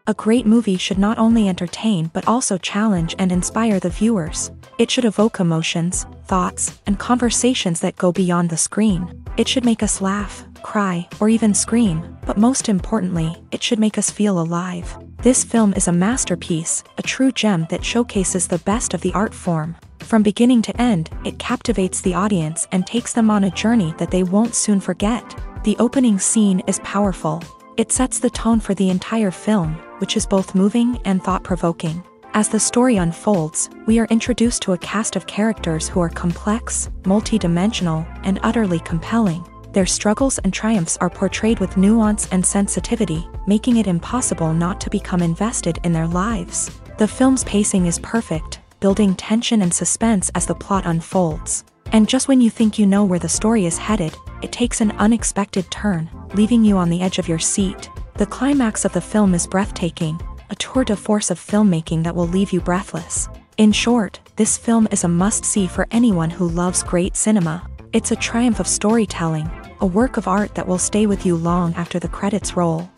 A great movie should not only entertain but also challenge and inspire the viewers. It should evoke emotions, thoughts, and conversations that go beyond the screen. It should make us laugh, cry, or even scream, but most importantly, it should make us feel alive. This film is a masterpiece, a true gem that showcases the best of the art form. From beginning to end, it captivates the audience and takes them on a journey that they won't soon forget. The opening scene is powerful. It sets the tone for the entire film, which is both moving and thought-provoking. As the story unfolds, we are introduced to a cast of characters who are complex, multi-dimensional, and utterly compelling. Their struggles and triumphs are portrayed with nuance and sensitivity, making it impossible not to become invested in their lives. The film's pacing is perfect, building tension and suspense as the plot unfolds. And just when you think you know where the story is headed, it takes an unexpected turn, leaving you on the edge of your seat. The climax of the film is breathtaking, a tour de force of filmmaking that will leave you breathless. In short, this film is a must-see for anyone who loves great cinema. It's a triumph of storytelling, a work of art that will stay with you long after the credits roll.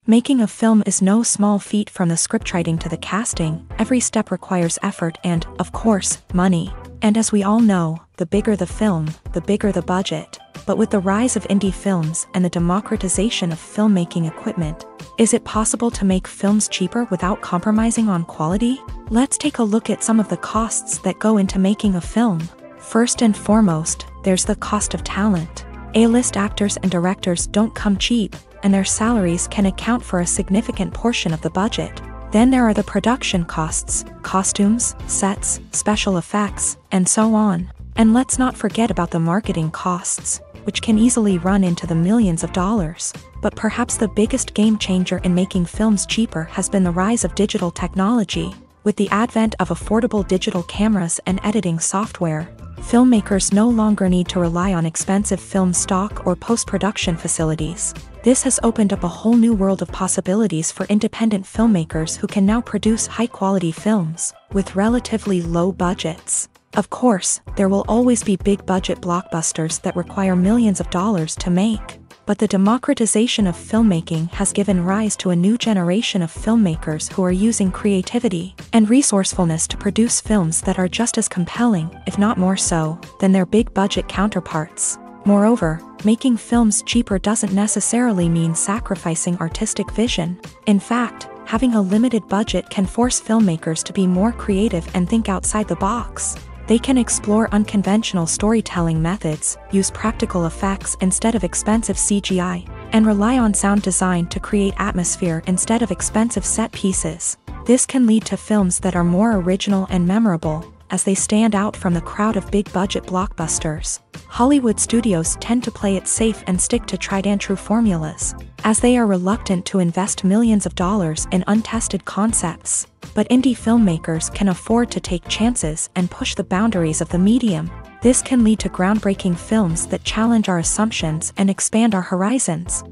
Making a film is no small feat. From the scriptwriting to the casting, every step requires effort and, of course, money. And as we all know, the bigger the film, the bigger the budget. But with the rise of indie films and the democratization of filmmaking equipment, is it possible to make films cheaper without compromising on quality? Let's take a look at some of the costs that go into making a film. First and foremost, there's the cost of talent. A-list actors and directors don't come cheap, and their salaries can account for a significant portion of the budget. Then there are the production costs, costumes, sets, special effects, and so on. And let's not forget about the marketing costs, which can easily run into the millions of dollars. But perhaps the biggest game changer in making films cheaper has been the rise of digital technology. With the advent of affordable digital cameras and editing software, filmmakers no longer need to rely on expensive film stock or post-production facilities. This has opened up a whole new world of possibilities for independent filmmakers who can now produce high-quality films with relatively low budgets. Of course, there will always be big-budget blockbusters that require millions of dollars to make. But the democratization of filmmaking has given rise to a new generation of filmmakers who are using creativity and resourcefulness to produce films that are just as compelling, if not more so, than their big-budget counterparts. Moreover, making films cheaper doesn't necessarily mean sacrificing artistic vision. In fact, having a limited budget can force filmmakers to be more creative and think outside the box. They can explore unconventional storytelling methods, use practical effects instead of expensive CGI, and rely on sound design to create atmosphere instead of expensive set pieces. This can lead to films that are more original and memorable, as they stand out from the crowd of big-budget blockbusters. Hollywood studios tend to play it safe and stick to tried-and-true formulas, as they are reluctant to invest millions of dollars in untested concepts. But indie filmmakers can afford to take chances and push the boundaries of the medium. This can lead to groundbreaking films that challenge our assumptions and expand our horizons.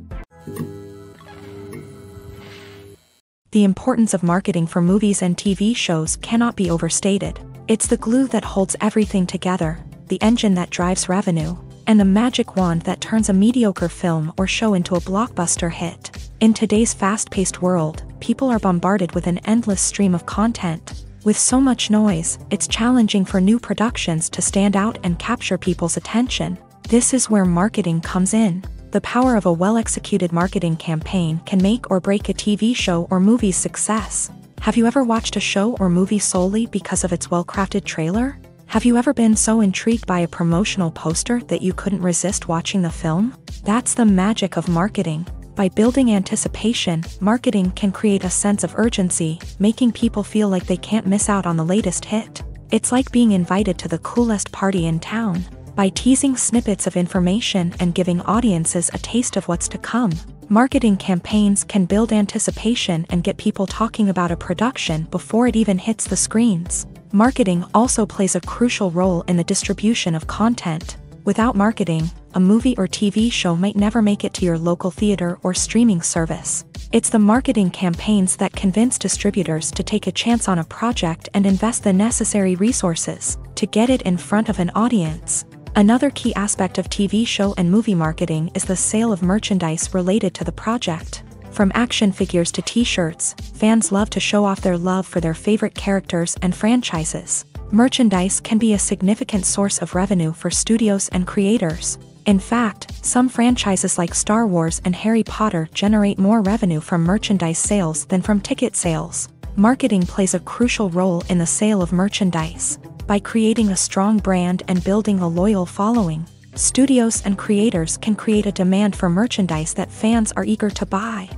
The importance of marketing for movies and TV shows cannot be overstated. It's the glue that holds everything together, the engine that drives revenue, and the magic wand that turns a mediocre film or show into a blockbuster hit. In today's fast-paced world, people are bombarded with an endless stream of content. With so much noise, it's challenging for new productions to stand out and capture people's attention. This is where marketing comes in. The power of a well-executed marketing campaign can make or break a TV show or movie's success. Have you ever watched a show or movie solely because of its well-crafted trailer? Have you ever been so intrigued by a promotional poster that you couldn't resist watching the film? That's the magic of marketing. By building anticipation, marketing can create a sense of urgency, making people feel like they can't miss out on the latest hit. It's like being invited to the coolest party in town. By teasing snippets of information and giving audiences a taste of what's to come, marketing campaigns can build anticipation and get people talking about a production before it even hits the screens. Marketing also plays a crucial role in the distribution of content. Without marketing, a movie or TV show might never make it to your local theater or streaming service. It's the marketing campaigns that convince distributors to take a chance on a project and invest the necessary resources to get it in front of an audience. Another key aspect of TV show and movie marketing is the sale of merchandise related to the project. From action figures to t-shirts, fans love to show off their love for their favorite characters and franchises. Merchandise can be a significant source of revenue for studios and creators. In fact, some franchises like Star Wars and Harry Potter generate more revenue from merchandise sales than from ticket sales. Marketing plays a crucial role in the sale of merchandise. By creating a strong brand and building a loyal following, studios and creators can create a demand for merchandise that fans are eager to buy.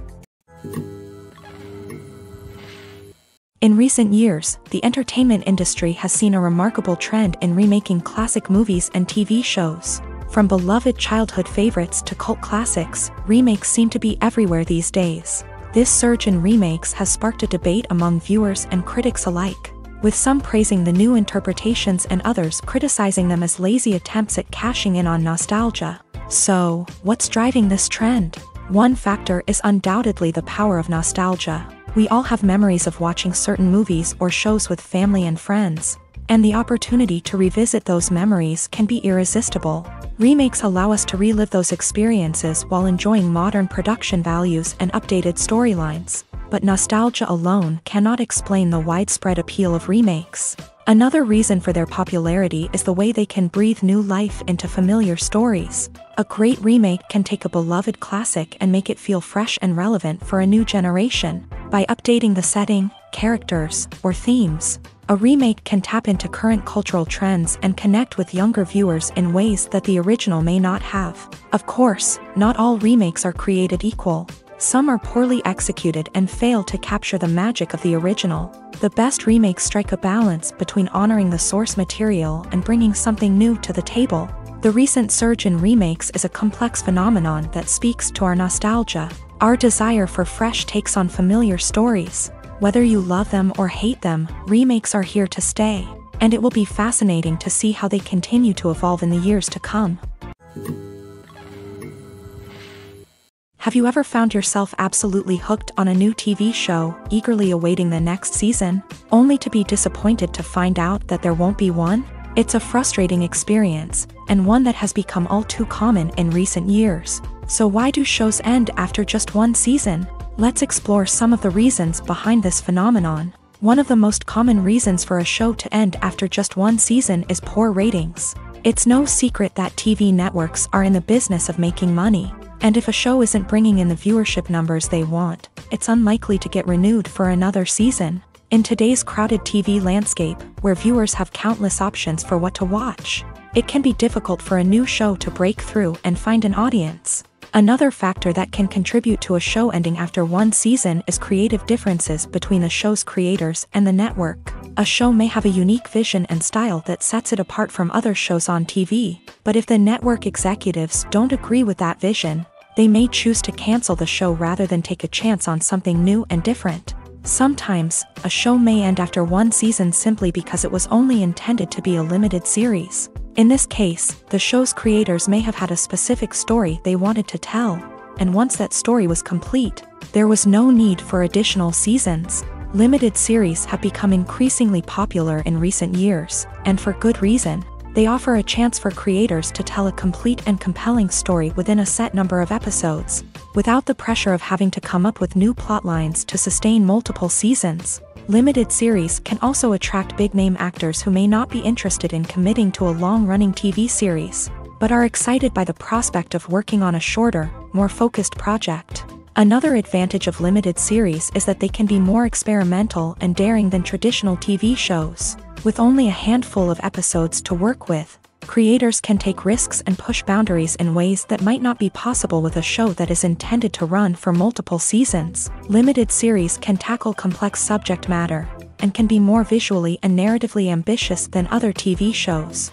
In recent years, the entertainment industry has seen a remarkable trend in remaking classic movies and TV shows. From beloved childhood favorites to cult classics, remakes seem to be everywhere these days. This surge in remakes has sparked a debate among viewers and critics alike, with some praising the new interpretations and others criticizing them as lazy attempts at cashing in on nostalgia. So, what's driving this trend? One factor is undoubtedly the power of nostalgia. We all have memories of watching certain movies or shows with family and friends, and the opportunity to revisit those memories can be irresistible. Remakes allow us to relive those experiences while enjoying modern production values and updated storylines. But nostalgia alone cannot explain the widespread appeal of remakes. Another reason for their popularity is the way they can breathe new life into familiar stories. A great remake can take a beloved classic and make it feel fresh and relevant for a new generation. By updating the setting, characters, or themes, a remake can tap into current cultural trends and connect with younger viewers in ways that the original may not have. Of course, not all remakes are created equal. Some are poorly executed and fail to capture the magic of the original. The best remakes strike a balance between honoring the source material and bringing something new to the table. The recent surge in remakes is a complex phenomenon that speaks to our nostalgia, our desire for fresh takes on familiar stories. Whether you love them or hate them, remakes are here to stay, and it will be fascinating to see how they continue to evolve in the years to come. Have you ever found yourself absolutely hooked on a new TV show, eagerly awaiting the next season, only to be disappointed to find out that there won't be one? It's a frustrating experience, and one that has become all too common in recent years. So why do shows end after just one season? Let's explore some of the reasons behind this phenomenon. One of the most common reasons for a show to end after just one season is poor ratings. It's no secret that TV networks are in the business of making money, and if a show isn't bringing in the viewership numbers they want, it's unlikely to get renewed for another season. In today's crowded TV landscape, where viewers have countless options for what to watch, it can be difficult for a new show to break through and find an audience. Another factor that can contribute to a show ending after one season is creative differences between the show's creators and the network. A show may have a unique vision and style that sets it apart from other shows on TV, but if the network executives don't agree with that vision, they may choose to cancel the show rather than take a chance on something new and different. Sometimes, a show may end after one season simply because it was only intended to be a limited series. In this case, the show's creators may have had a specific story they wanted to tell, and once that story was complete, there was no need for additional seasons. Limited series have become increasingly popular in recent years, and for good reason. They offer a chance for creators to tell a complete and compelling story within a set number of episodes, without the pressure of having to come up with new plot lines to sustain multiple seasons. Limited series can also attract big-name actors who may not be interested in committing to a long-running TV series, but are excited by the prospect of working on a shorter, more focused project. Another advantage of limited series is that they can be more experimental and daring than traditional TV shows. With only a handful of episodes to work with, creators can take risks and push boundaries in ways that might not be possible with a show that is intended to run for multiple seasons. Limited series can tackle complex subject matter, and can be more visually and narratively ambitious than other TV shows.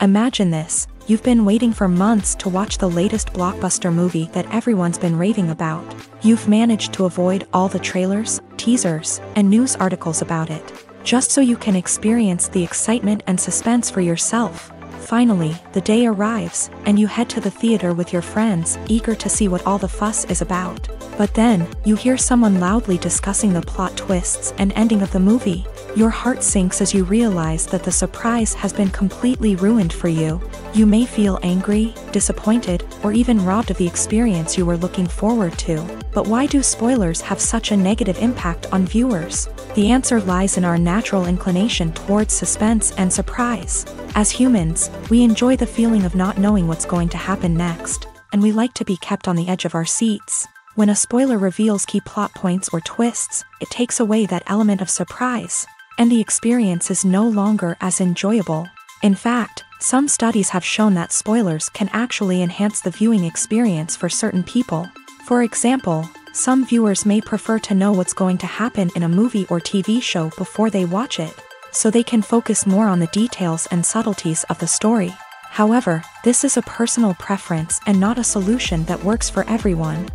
Imagine this. You've been waiting for months to watch the latest blockbuster movie that everyone's been raving about. You've managed to avoid all the trailers, teasers, and news articles about it, just so you can experience the excitement and suspense for yourself. Finally, the day arrives, and you head to the theater with your friends, eager to see what all the fuss is about. But then, you hear someone loudly discussing the plot twists and ending of the movie. Your heart sinks as you realize that the surprise has been completely ruined for you. You may feel angry, disappointed, or even robbed of the experience you were looking forward to. But why do spoilers have such a negative impact on viewers? The answer lies in our natural inclination towards suspense and surprise. As humans, we enjoy the feeling of not knowing what's going to happen next, and we like to be kept on the edge of our seats. When a spoiler reveals key plot points or twists, it takes away that element of surprise, and the experience is no longer as enjoyable. In fact, some studies have shown that spoilers can actually enhance the viewing experience for certain people. For example, some viewers may prefer to know what's going to happen in a movie or TV show before they watch it, so they can focus more on the details and subtleties of the story. However, this is a personal preference and not a solution that works for everyone.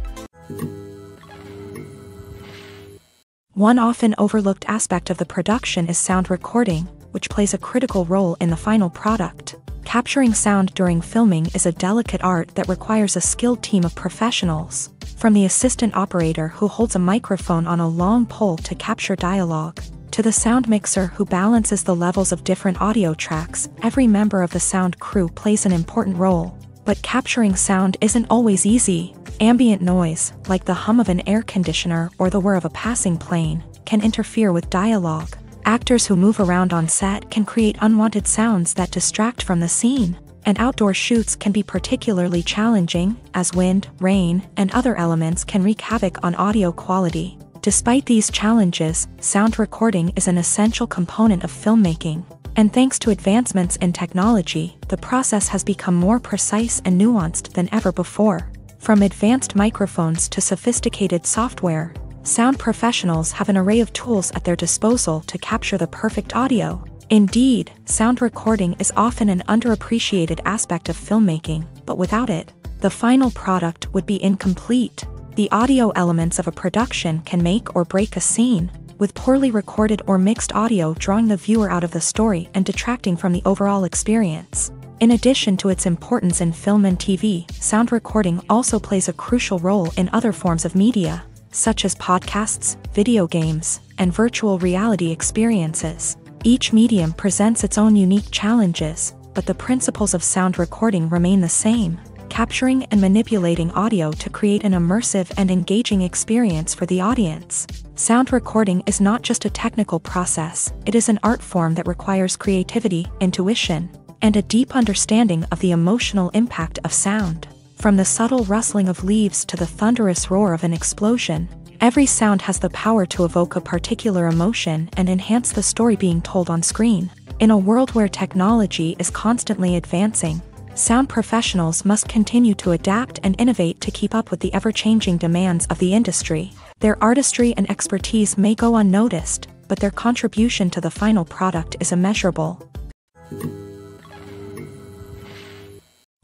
One often overlooked aspect of the production is sound recording, which plays a critical role in the final product. Capturing sound during filming is a delicate art that requires a skilled team of professionals. From the assistant operator who holds a microphone on a long pole to capture dialogue, to the sound mixer who balances the levels of different audio tracks, every member of the sound crew plays an important role. But capturing sound isn't always easy. Ambient noise, like the hum of an air conditioner or the whir of a passing plane, can interfere with dialogue. Actors who move around on set can create unwanted sounds that distract from the scene. And outdoor shoots can be particularly challenging, as wind, rain, and other elements can wreak havoc on audio quality. Despite these challenges, sound recording is an essential component of filmmaking. And thanks to advancements in technology, the process has become more precise and nuanced than ever before. From advanced microphones to sophisticated software, sound professionals have an array of tools at their disposal to capture the perfect audio. Indeed, sound recording is often an underappreciated aspect of filmmaking, but without it, the final product would be incomplete. The audio elements of a production can make or break a scene, with poorly recorded or mixed audio drawing the viewer out of the story and detracting from the overall experience. In addition to its importance in film and TV, sound recording also plays a crucial role in other forms of media, such as podcasts, video games, and virtual reality experiences. Each medium presents its own unique challenges, but the principles of sound recording remain the same, capturing and manipulating audio to create an immersive and engaging experience for the audience. Sound recording is not just a technical process, it is an art form that requires creativity, intuition, and a deep understanding of the emotional impact of sound. From the subtle rustling of leaves to the thunderous roar of an explosion, every sound has the power to evoke a particular emotion and enhance the story being told on screen. In a world where technology is constantly advancing, sound professionals must continue to adapt and innovate to keep up with the ever-changing demands of the industry. Their artistry and expertise may go unnoticed, but their contribution to the final product is immeasurable.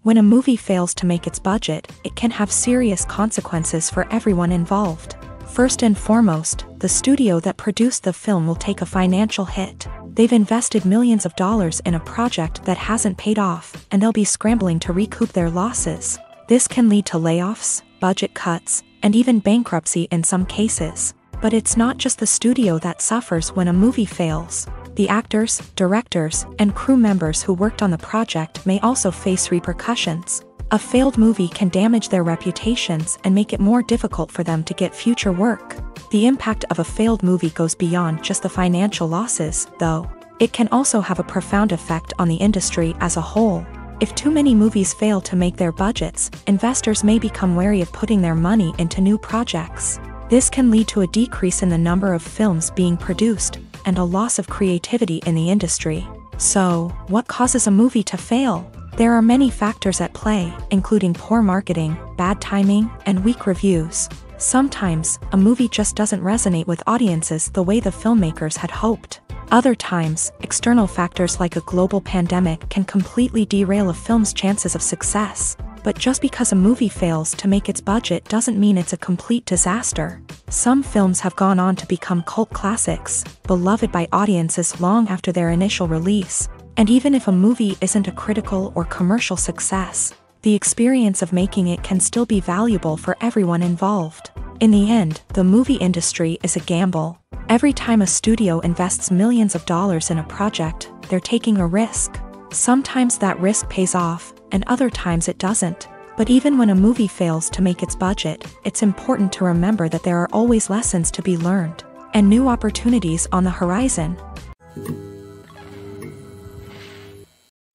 When a movie fails to make its budget, it can have serious consequences for everyone involved. First and foremost, the studio that produced the film will take a financial hit. They've invested millions of dollars in a project that hasn't paid off, and they'll be scrambling to recoup their losses. This can lead to layoffs, budget cuts, and even bankruptcy in some cases. But it's not just the studio that suffers when a movie fails. The actors, directors, and crew members who worked on the project may also face repercussions. A failed movie can damage their reputations and make it more difficult for them to get future work. The impact of a failed movie goes beyond just the financial losses, though. It can also have a profound effect on the industry as a whole. If too many movies fail to make their budgets, investors may become wary of putting their money into new projects. This can lead to a decrease in the number of films being produced, and a loss of creativity in the industry. So, what causes a movie to fail? There are many factors at play, including poor marketing, bad timing, and weak reviews. Sometimes, a movie just doesn't resonate with audiences the way the filmmakers had hoped. Other times, external factors like a global pandemic can completely derail a film's chances of success. But just because a movie fails to make its budget doesn't mean it's a complete disaster. Some films have gone on to become cult classics, beloved by audiences long after their initial release. And even if a movie isn't a critical or commercial success, the experience of making it can still be valuable for everyone involved. In the end, the movie industry is a gamble. Every time a studio invests millions of dollars in a project, they're taking a risk. Sometimes that risk pays off, and other times it doesn't. But even when a movie fails to make its budget, it's important to remember that there are always lessons to be learned, and new opportunities on the horizon.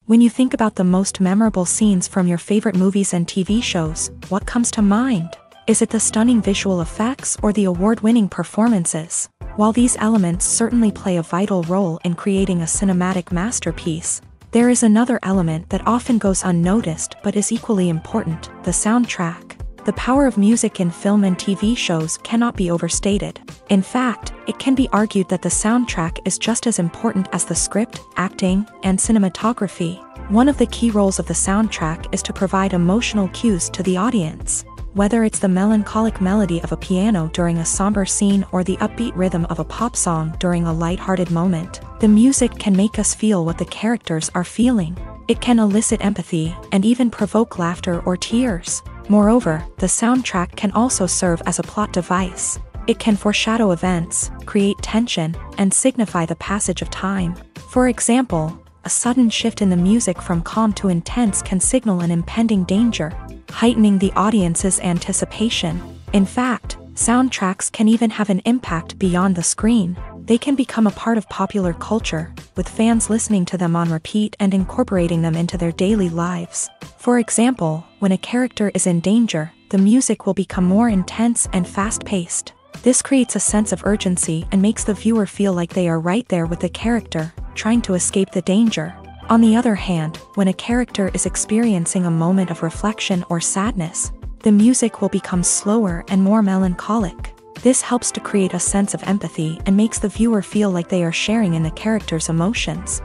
When you think about the most memorable scenes from your favorite movies and TV shows, what comes to mind? Is it the stunning visual effects or the award-winning performances? While these elements certainly play a vital role in creating a cinematic masterpiece, there is another element that often goes unnoticed but is equally important: the soundtrack. The power of music in film and TV shows cannot be overstated. In fact, it can be argued that the soundtrack is just as important as the script, acting, and cinematography. One of the key roles of the soundtrack is to provide emotional cues to the audience. Whether it's the melancholic melody of a piano during a somber scene or the upbeat rhythm of a pop song during a light-hearted moment, the music can make us feel what the characters are feeling. It can elicit empathy and even provoke laughter or tears. Moreover, the soundtrack can also serve as a plot device. It can foreshadow events, create tension, and signify the passage of time. For example, a sudden shift in the music from calm to intense can signal an impending danger, heightening the audience's anticipation. In fact, soundtracks can even have an impact beyond the screen. They can become a part of popular culture, with fans listening to them on repeat and incorporating them into their daily lives. For example, when a character is in danger, the music will become more intense and fast-paced. This creates a sense of urgency and makes the viewer feel like they are right there with the character, trying to escape the danger. On the other hand, when a character is experiencing a moment of reflection or sadness, the music will become slower and more melancholic. This helps to create a sense of empathy and makes the viewer feel like they are sharing in the character's emotions.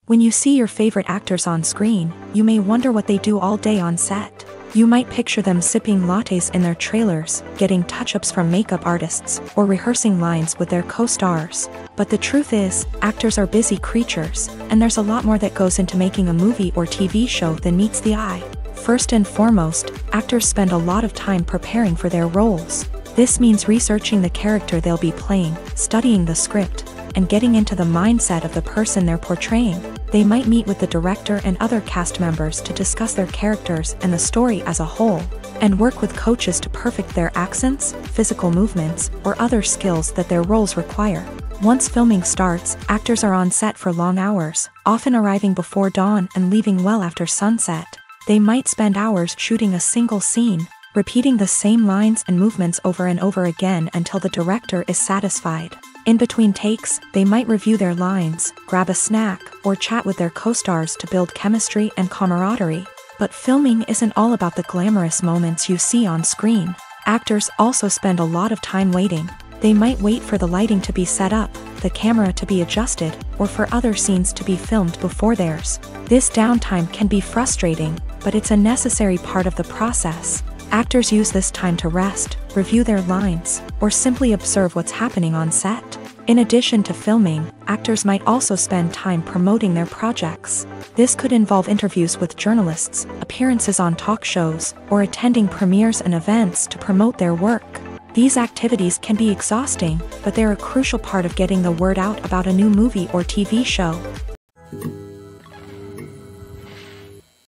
When you see your favorite actors on screen, you may wonder what they do all day on set. You might picture them sipping lattes in their trailers, getting touch-ups from makeup artists, or rehearsing lines with their co-stars. But the truth is, actors are busy creatures, and there's a lot more that goes into making a movie or TV show than meets the eye. First and foremost, actors spend a lot of time preparing for their roles. This means researching the character they'll be playing, studying the script, and getting into the mindset of the person they're portraying. They might meet with the director and other cast members to discuss their characters and the story as a whole, and work with coaches to perfect their accents, physical movements, or other skills that their roles require. Once filming starts, actors are on set for long hours, often arriving before dawn and leaving well after sunset. They might spend hours shooting a single scene, repeating the same lines and movements over and over again until the director is satisfied. In between takes, they might review their lines, grab a snack, or chat with their co-stars to build chemistry and camaraderie. But filming isn't all about the glamorous moments you see on screen. Actors also spend a lot of time waiting. They might wait for the lighting to be set up, the camera to be adjusted, or for other scenes to be filmed before theirs. This downtime can be frustrating, but it's a necessary part of the process. Actors use this time to rest, review their lines, or simply observe what's happening on set. In addition to filming, actors might also spend time promoting their projects. This could involve interviews with journalists, appearances on talk shows, or attending premieres and events to promote their work. These activities can be exhausting, but they're a crucial part of getting the word out about a new movie or TV show.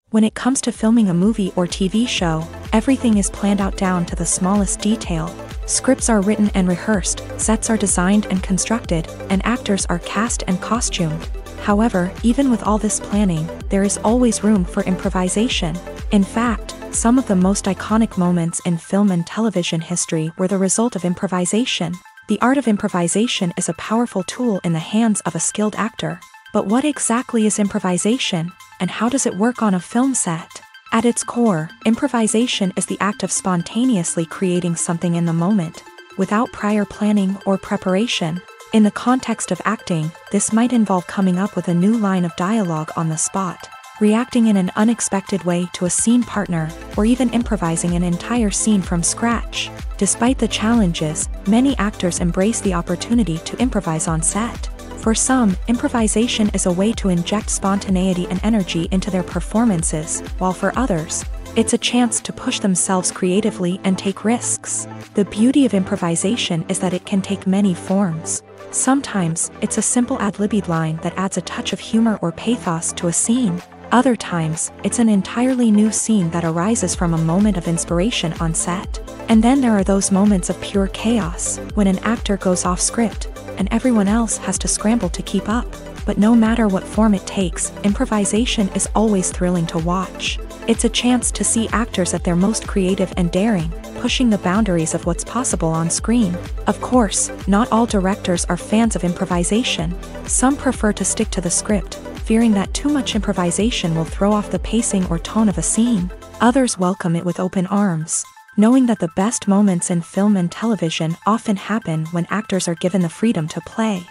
When it comes to filming a movie or TV show, everything is planned out down to the smallest detail. Scripts are written and rehearsed, sets are designed and constructed, and actors are cast and costumed. However, even with all this planning, there is always room for improvisation. In fact, some of the most iconic moments in film and television history were the result of improvisation. The art of improvisation is a powerful tool in the hands of a skilled actor. But what exactly is improvisation, and how does it work on a film set? At its core, improvisation is the act of spontaneously creating something in the moment, without prior planning or preparation. In the context of acting, this might involve coming up with a new line of dialogue on the spot, reacting in an unexpected way to a scene partner, or even improvising an entire scene from scratch. Despite the challenges, many actors embrace the opportunity to improvise on set. For some, improvisation is a way to inject spontaneity and energy into their performances, while for others, It's a chance to push themselves creatively and take risks. The beauty of improvisation is that it can take many forms. Sometimes, it's a simple ad-libbed line that adds a touch of humor or pathos to a scene. Other times, it's an entirely new scene that arises from a moment of inspiration on set. And then there are those moments of pure chaos, when an actor goes off script, and everyone else has to scramble to keep up. But no matter what form it takes, improvisation is always thrilling to watch. It's a chance to see actors at their most creative and daring, pushing the boundaries of what's possible on screen. Of course, not all directors are fans of improvisation. Some prefer to stick to the script, fearing that too much improvisation will throw off the pacing or tone of a scene. Others welcome it with open arms, knowing that the best moments in film and television often happen when actors are given the freedom to play.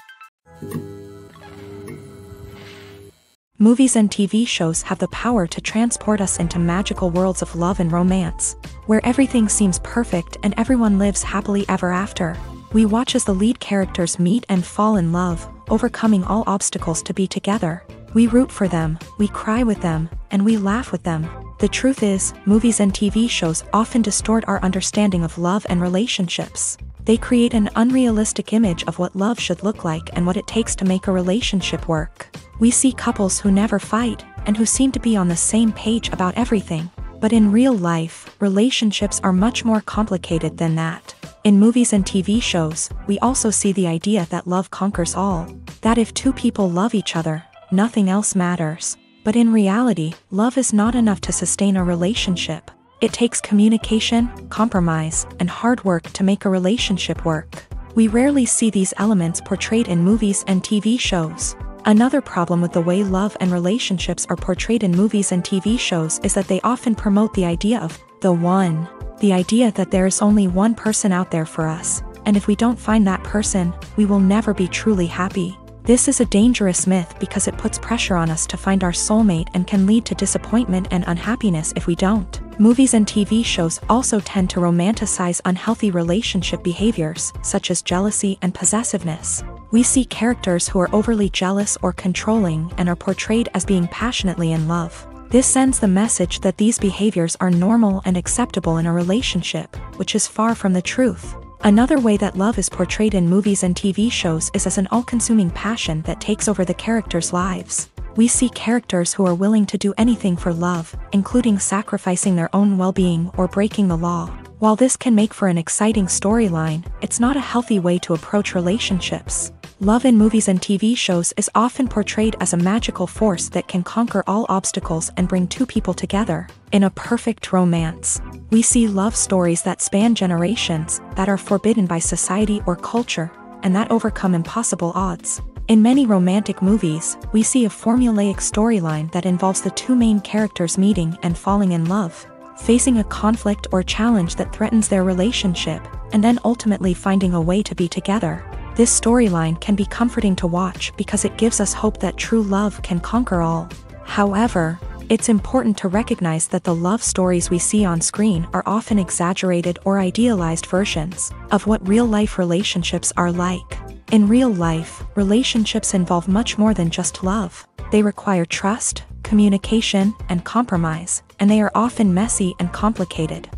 Movies and TV shows have the power to transport us into magical worlds of love and romance, where everything seems perfect and everyone lives happily ever after. We watch as the lead characters meet and fall in love, overcoming all obstacles to be together. We root for them, we cry with them, and we laugh with them. The truth is, movies and TV shows often distort our understanding of love and relationships. They create an unrealistic image of what love should look like and what it takes to make a relationship work. We see couples who never fight, and who seem to be on the same page about everything. But in real life, relationships are much more complicated than that. In movies and TV shows, we also see the idea that love conquers all. That if two people love each other, nothing else matters. But in reality, love is not enough to sustain a relationship. It takes communication, compromise, and hard work to make a relationship work. We rarely see these elements portrayed in movies and TV shows. Another problem with the way love and relationships are portrayed in movies and TV shows is that they often promote the idea of the one. The idea that there is only one person out there for us, and if we don't find that person, we will never be truly happy. This is a dangerous myth because it puts pressure on us to find our soulmate and can lead to disappointment and unhappiness if we don't. Movies and TV shows also tend to romanticize unhealthy relationship behaviors, such as jealousy and possessiveness. We see characters who are overly jealous or controlling and are portrayed as being passionately in love. This sends the message that these behaviors are normal and acceptable in a relationship, which is far from the truth. Another way that love is portrayed in movies and TV shows is as an all-consuming passion that takes over the characters' lives. We see characters who are willing to do anything for love, including sacrificing their own well-being or breaking the law. While this can make for an exciting storyline, it's not a healthy way to approach relationships. Love in movies and TV shows is often portrayed as a magical force that can conquer all obstacles and bring two people together. In a perfect romance, we see love stories that span generations, that are forbidden by society or culture, and that overcome impossible odds. In many romantic movies, we see a formulaic storyline that involves the two main characters meeting and falling in love, facing a conflict or challenge that threatens their relationship, and then ultimately finding a way to be together. This storyline can be comforting to watch because it gives us hope that true love can conquer all. However, it's important to recognize that the love stories we see on screen are often exaggerated or idealized versions of what real-life relationships are like. In real life, relationships involve much more than just love. They require trust, communication, and compromise, and they are often messy and complicated.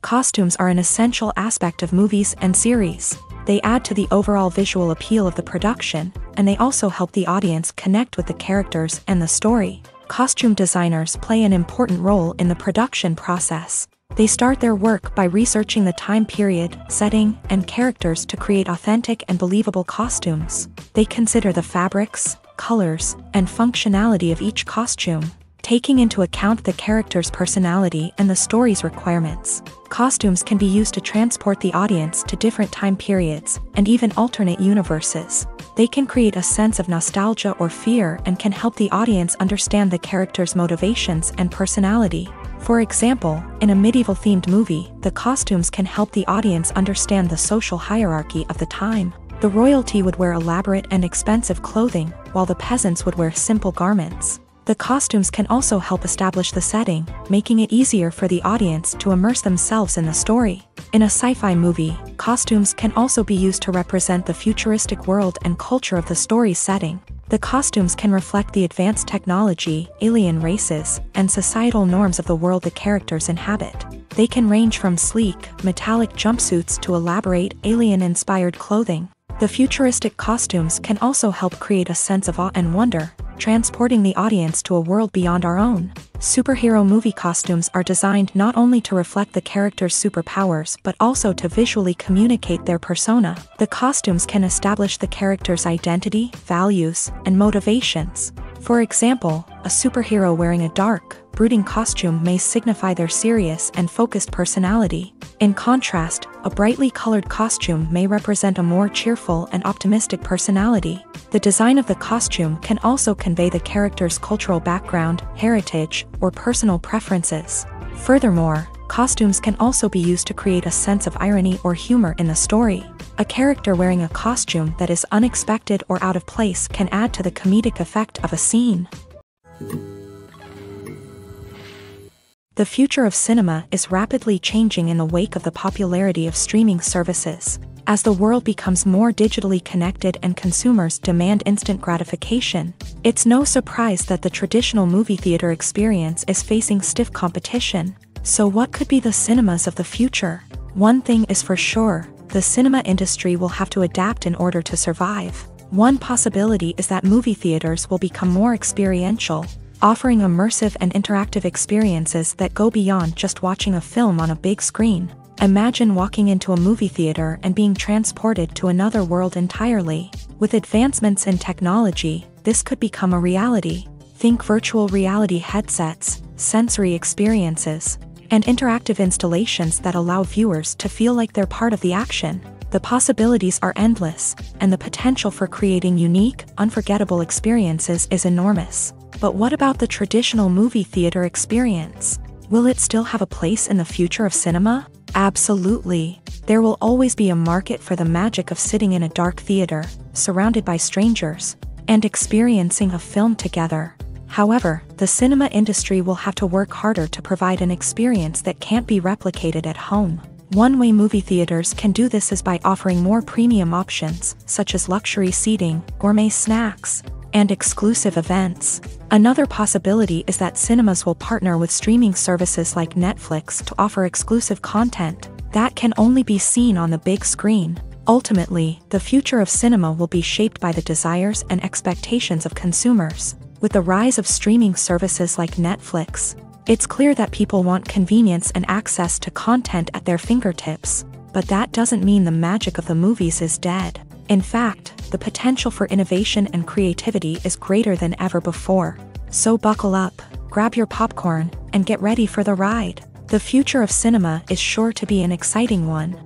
Costumes are an essential aspect of movies and series. They add to the overall visual appeal of the production, and they also help the audience connect with the characters and the story. Costume designers play an important role in the production process. They start their work by researching the time period, setting, and characters to create authentic and believable costumes. They consider the fabrics, colors, and functionality of each costume, taking into account the character's personality and the story's requirements. Costumes can be used to transport the audience to different time periods, and even alternate universes. They can create a sense of nostalgia or fear and can help the audience understand the character's motivations and personality. For example, in a medieval-themed movie, the costumes can help the audience understand the social hierarchy of the time. The royalty would wear elaborate and expensive clothing, while the peasants would wear simple garments. The costumes can also help establish the setting, making it easier for the audience to immerse themselves in the story. In a sci-fi movie, costumes can also be used to represent the futuristic world and culture of the story's setting. The costumes can reflect the advanced technology, alien races, and societal norms of the world the characters inhabit. They can range from sleek, metallic jumpsuits to elaborate, alien-inspired clothing. The futuristic costumes can also help create a sense of awe and wonder, transporting the audience to a world beyond our own. Superhero movie costumes are designed not only to reflect the character's superpowers but also to visually communicate their persona. The costumes can establish the character's identity, values, and motivations. For example, a superhero wearing a dark, brooding costume may signify their serious and focused personality. In contrast, a brightly colored costume may represent a more cheerful and optimistic personality. The design of the costume can also convey the character's cultural background, heritage, or personal preferences. Furthermore, costumes can also be used to create a sense of irony or humor in the story. A character wearing a costume that is unexpected or out of place can add to the comedic effect of a scene. The future of cinema is rapidly changing in the wake of the popularity of streaming services. As the world becomes more digitally connected and consumers demand instant gratification, it's no surprise that the traditional movie theater experience is facing stiff competition. So what could be the cinemas of the future? One thing is for sure, the cinema industry will have to adapt in order to survive. One possibility is that movie theaters will become more experiential, offering immersive and interactive experiences that go beyond just watching a film on a big screen. Imagine walking into a movie theater and being transported to another world entirely. With advancements in technology, this could become a reality. Think virtual reality headsets, sensory experiences, and interactive installations that allow viewers to feel like they're part of the action. The possibilities are endless, and the potential for creating unique, unforgettable experiences is enormous. But what about the traditional movie theater experience? Will it still have a place in the future of cinema? Absolutely. There will always be a market for the magic of sitting in a dark theater, surrounded by strangers, and experiencing a film together. However, the cinema industry will have to work harder to provide an experience that can't be replicated at home. One way movie theaters can do this is by offering more premium options, such as luxury seating, gourmet snacks, and exclusive events. Another possibility is that cinemas will partner with streaming services like Netflix to offer exclusive content that can only be seen on the big screen. Ultimately, the future of cinema will be shaped by the desires and expectations of consumers. With the rise of streaming services like Netflix, it's clear that people want convenience and access to content at their fingertips. But that doesn't mean the magic of the movies is dead. In fact, the potential for innovation and creativity is greater than ever before. So buckle up, grab your popcorn, and get ready for the ride. The future of cinema is sure to be an exciting one.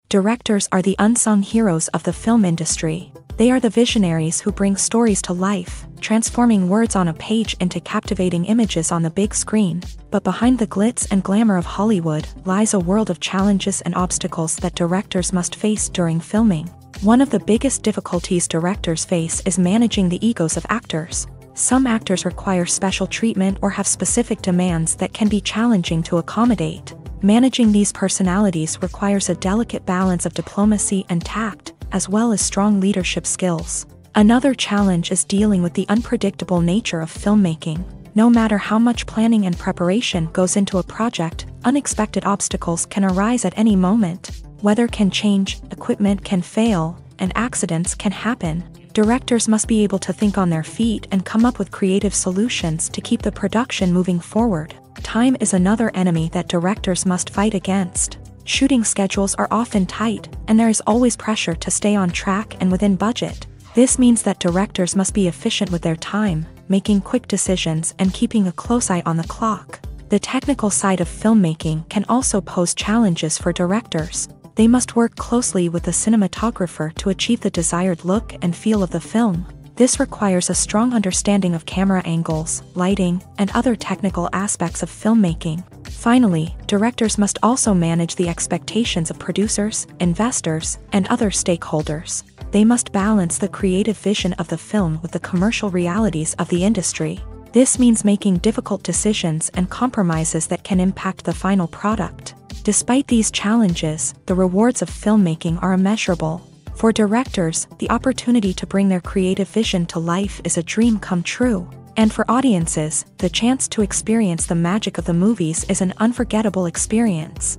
Directors are the unsung heroes of the film industry. They are the visionaries who bring stories to life, transforming words on a page into captivating images on the big screen. But behind the glitz and glamour of Hollywood lies a world of challenges and obstacles that directors must face during filming. One of the biggest difficulties directors face is managing the egos of actors. Some actors require special treatment or have specific demands that can be challenging to accommodate. Managing these personalities requires a delicate balance of diplomacy and tact, as well as strong leadership skills. Another challenge is dealing with the unpredictable nature of filmmaking. No matter how much planning and preparation goes into a project, unexpected obstacles can arise at any moment. Weather can change, equipment can fail, and accidents can happen. Directors must be able to think on their feet and come up with creative solutions to keep the production moving forward. Time is another enemy that directors must fight against. Shooting schedules are often tight, and there is always pressure to stay on track and within budget. This means that directors must be efficient with their time, making quick decisions and keeping a close eye on the clock. The technical side of filmmaking can also pose challenges for directors. They must work closely with the cinematographer to achieve the desired look and feel of the film. This requires a strong understanding of camera angles, lighting, and other technical aspects of filmmaking. Finally, directors must also manage the expectations of producers, investors, and other stakeholders. They must balance the creative vision of the film with the commercial realities of the industry. This means making difficult decisions and compromises that can impact the final product. Despite these challenges, the rewards of filmmaking are immeasurable. For directors, the opportunity to bring their creative vision to life is a dream come true. And for audiences, the chance to experience the magic of the movies is an unforgettable experience.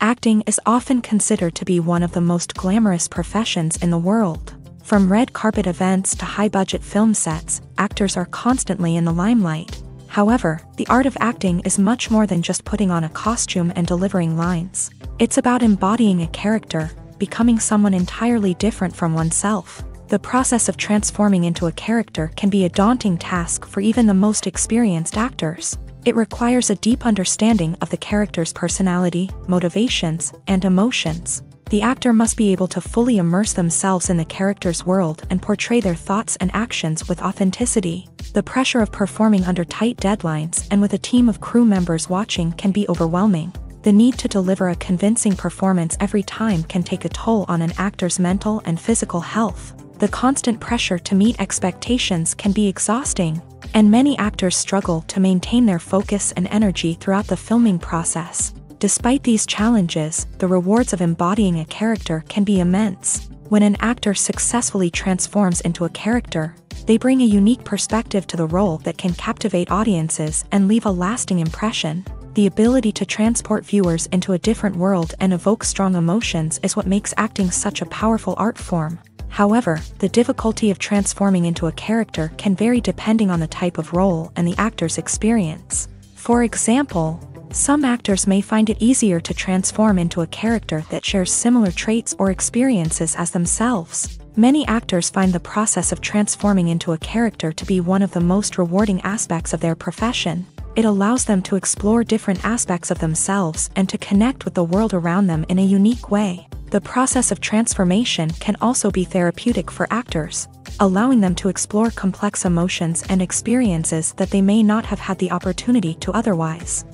Acting is often considered to be one of the most glamorous professions in the world. From red carpet events to high-budget film sets, actors are constantly in the limelight. However, the art of acting is much more than just putting on a costume and delivering lines. It's about embodying a character, becoming someone entirely different from oneself. The process of transforming into a character can be a daunting task for even the most experienced actors. It requires a deep understanding of the character's personality, motivations, and emotions. The actor must be able to fully immerse themselves in the character's world and portray their thoughts and actions with authenticity. The pressure of performing under tight deadlines and with a team of crew members watching can be overwhelming. The need to deliver a convincing performance every time can take a toll on an actor's mental and physical health. The constant pressure to meet expectations can be exhausting, and many actors struggle to maintain their focus and energy throughout the filming process. Despite these challenges, the rewards of embodying a character can be immense. When an actor successfully transforms into a character, they bring a unique perspective to the role that can captivate audiences and leave a lasting impression. The ability to transport viewers into a different world and evoke strong emotions is what makes acting such a powerful art form. However, the difficulty of transforming into a character can vary depending on the type of role and the actor's experience. For example, some actors may find it easier to transform into a character that shares similar traits or experiences as themselves. Many actors find the process of transforming into a character to be one of the most rewarding aspects of their profession. It allows them to explore different aspects of themselves and to connect with the world around them in a unique way. The process of transformation can also be therapeutic for actors, allowing them to explore complex emotions and experiences that they may not have had the opportunity to otherwise.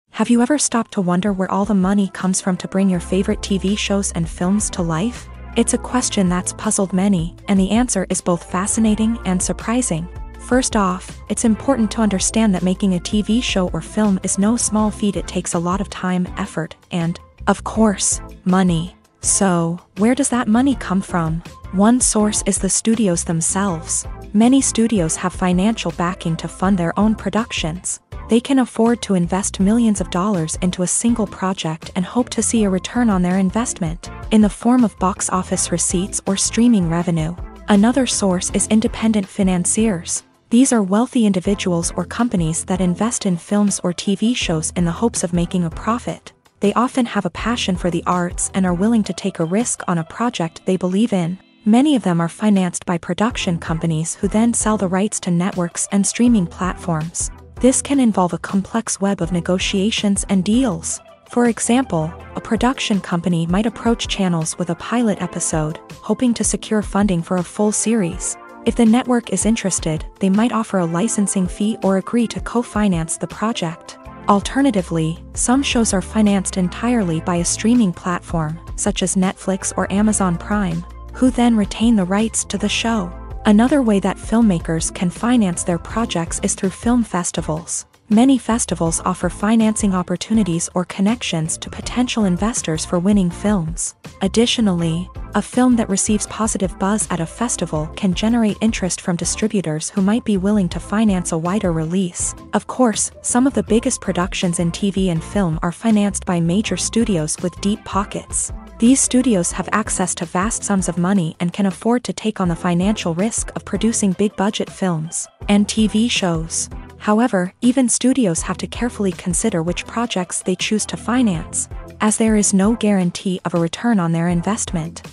Have you ever stopped to wonder where all the money comes from to bring your favorite TV shows and films to life? It's a question that's puzzled many, and the answer is both fascinating and surprising. First off, it's important to understand that making a TV show or film is no small feat. It takes a lot of time, effort, and, of course, money. So, where does that money come from? One source is the studios themselves. Many studios have financial backing to fund their own productions. They can afford to invest millions of dollars into a single project and hope to see a return on their investment, in the form of box office receipts or streaming revenue. Another source is independent financiers. These are wealthy individuals or companies that invest in films or TV shows in the hopes of making a profit. They often have a passion for the arts and are willing to take a risk on a project they believe in. Many of them are financed by production companies who then sell the rights to networks and streaming platforms. This can involve a complex web of negotiations and deals. For example, a production company might approach channels with a pilot episode, hoping to secure funding for a full series. If the network is interested, they might offer a licensing fee or agree to co-finance the project. Alternatively, some shows are financed entirely by a streaming platform, such as Netflix or Amazon Prime, who then retain the rights to the show. Another way that filmmakers can finance their projects is through film festivals. Many festivals offer financing opportunities or connections to potential investors for winning films. Additionally, a film that receives positive buzz at a festival can generate interest from distributors who might be willing to finance a wider release. Of course, some of the biggest productions in TV and film are financed by major studios with deep pockets. These studios have access to vast sums of money and can afford to take on the financial risk of producing big-budget films and TV shows. However, even studios have to carefully consider which projects they choose to finance, as there is no guarantee of a return on their investment.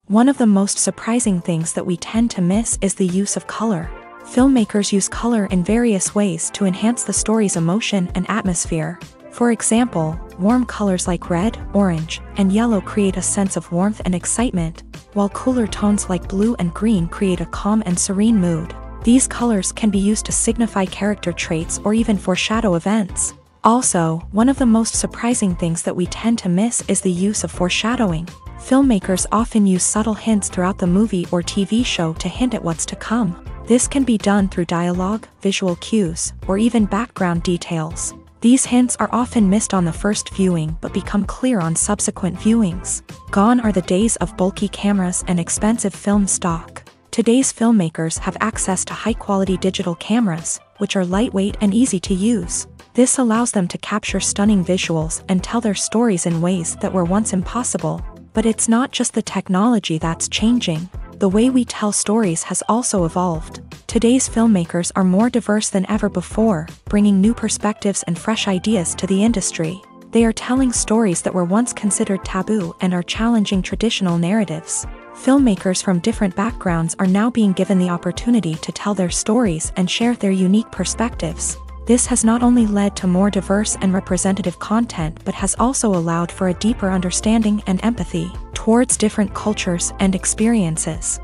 One of the most surprising things that we tend to miss is the use of color. Filmmakers use color in various ways to enhance the story's emotion and atmosphere. For example, warm colors like red, orange, and yellow create a sense of warmth and excitement, while cooler tones like blue and green create a calm and serene mood. These colors can be used to signify character traits or even foreshadow events. Also, one of the most surprising things that we tend to miss is the use of foreshadowing. Filmmakers often use subtle hints throughout the movie or TV show to hint at what's to come. This can be done through dialogue, visual cues, or even background details. These hints are often missed on the first viewing but become clear on subsequent viewings. Gone are the days of bulky cameras and expensive film stock. Today's filmmakers have access to high-quality digital cameras, which are lightweight and easy to use. This allows them to capture stunning visuals and tell their stories in ways that were once impossible. But it's not just the technology that's changing. The way we tell stories has also evolved. Today's filmmakers are more diverse than ever before, bringing new perspectives and fresh ideas to the industry. They are telling stories that were once considered taboo and are challenging traditional narratives. Filmmakers from different backgrounds are now being given the opportunity to tell their stories and share their unique perspectives. This has not only led to more diverse and representative content but has also allowed for a deeper understanding and empathy towards different cultures and experiences.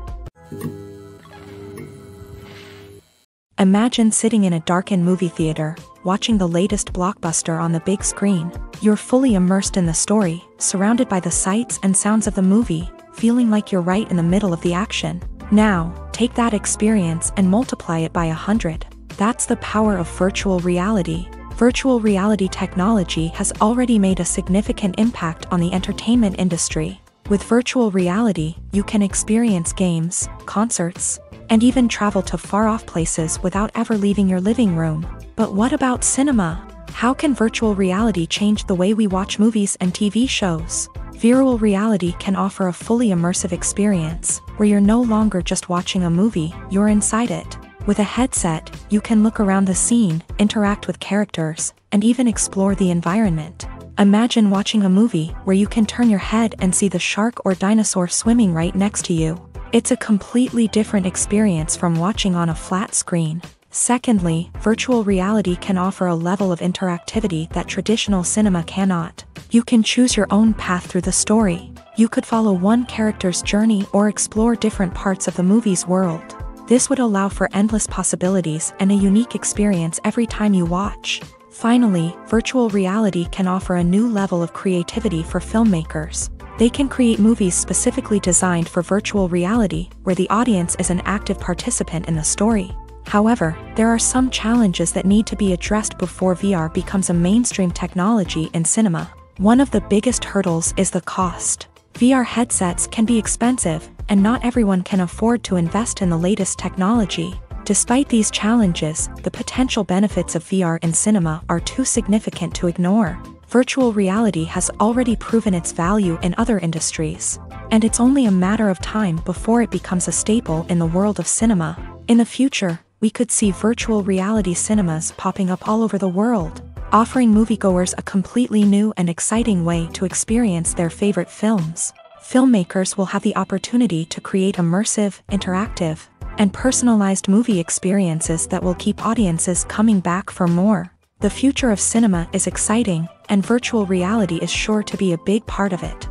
Imagine sitting in a darkened movie theater, watching the latest blockbuster on the big screen. You're fully immersed in the story, surrounded by the sights and sounds of the movie, feeling like you're right in the middle of the action. Now, take that experience and multiply it by 100. That's the power of virtual reality. Virtual reality technology has already made a significant impact on the entertainment industry. With virtual reality, you can experience games, concerts, and even travel to far-off places without ever leaving your living room. But what about cinema? How can virtual reality change the way we watch movies and TV shows? Virtual reality can offer a fully immersive experience, where you're no longer just watching a movie, you're inside it. With a headset, you can look around the scene, interact with characters, and even explore the environment. Imagine watching a movie where you can turn your head and see the shark or dinosaur swimming right next to you. It's a completely different experience from watching on a flat screen. Secondly, virtual reality can offer a level of interactivity that traditional cinema cannot. You can choose your own path through the story. You could follow one character's journey or explore different parts of the movie's world. This would allow for endless possibilities and a unique experience every time you watch. Finally, virtual reality can offer a new level of creativity for filmmakers. They can create movies specifically designed for virtual reality, where the audience is an active participant in the story. However, there are some challenges that need to be addressed before VR becomes a mainstream technology in cinema. One of the biggest hurdles is the cost. VR headsets can be expensive, and not everyone can afford to invest in the latest technology. Despite these challenges, the potential benefits of VR in cinema are too significant to ignore. Virtual reality has already proven its value in other industries, and it's only a matter of time before it becomes a staple in the world of cinema. In the future, we could see virtual reality cinemas popping up all over the world, offering moviegoers a completely new and exciting way to experience their favorite films. Filmmakers will have the opportunity to create immersive, interactive, and personalized movie experiences that will keep audiences coming back for more. The future of cinema is exciting, and virtual reality is sure to be a big part of it.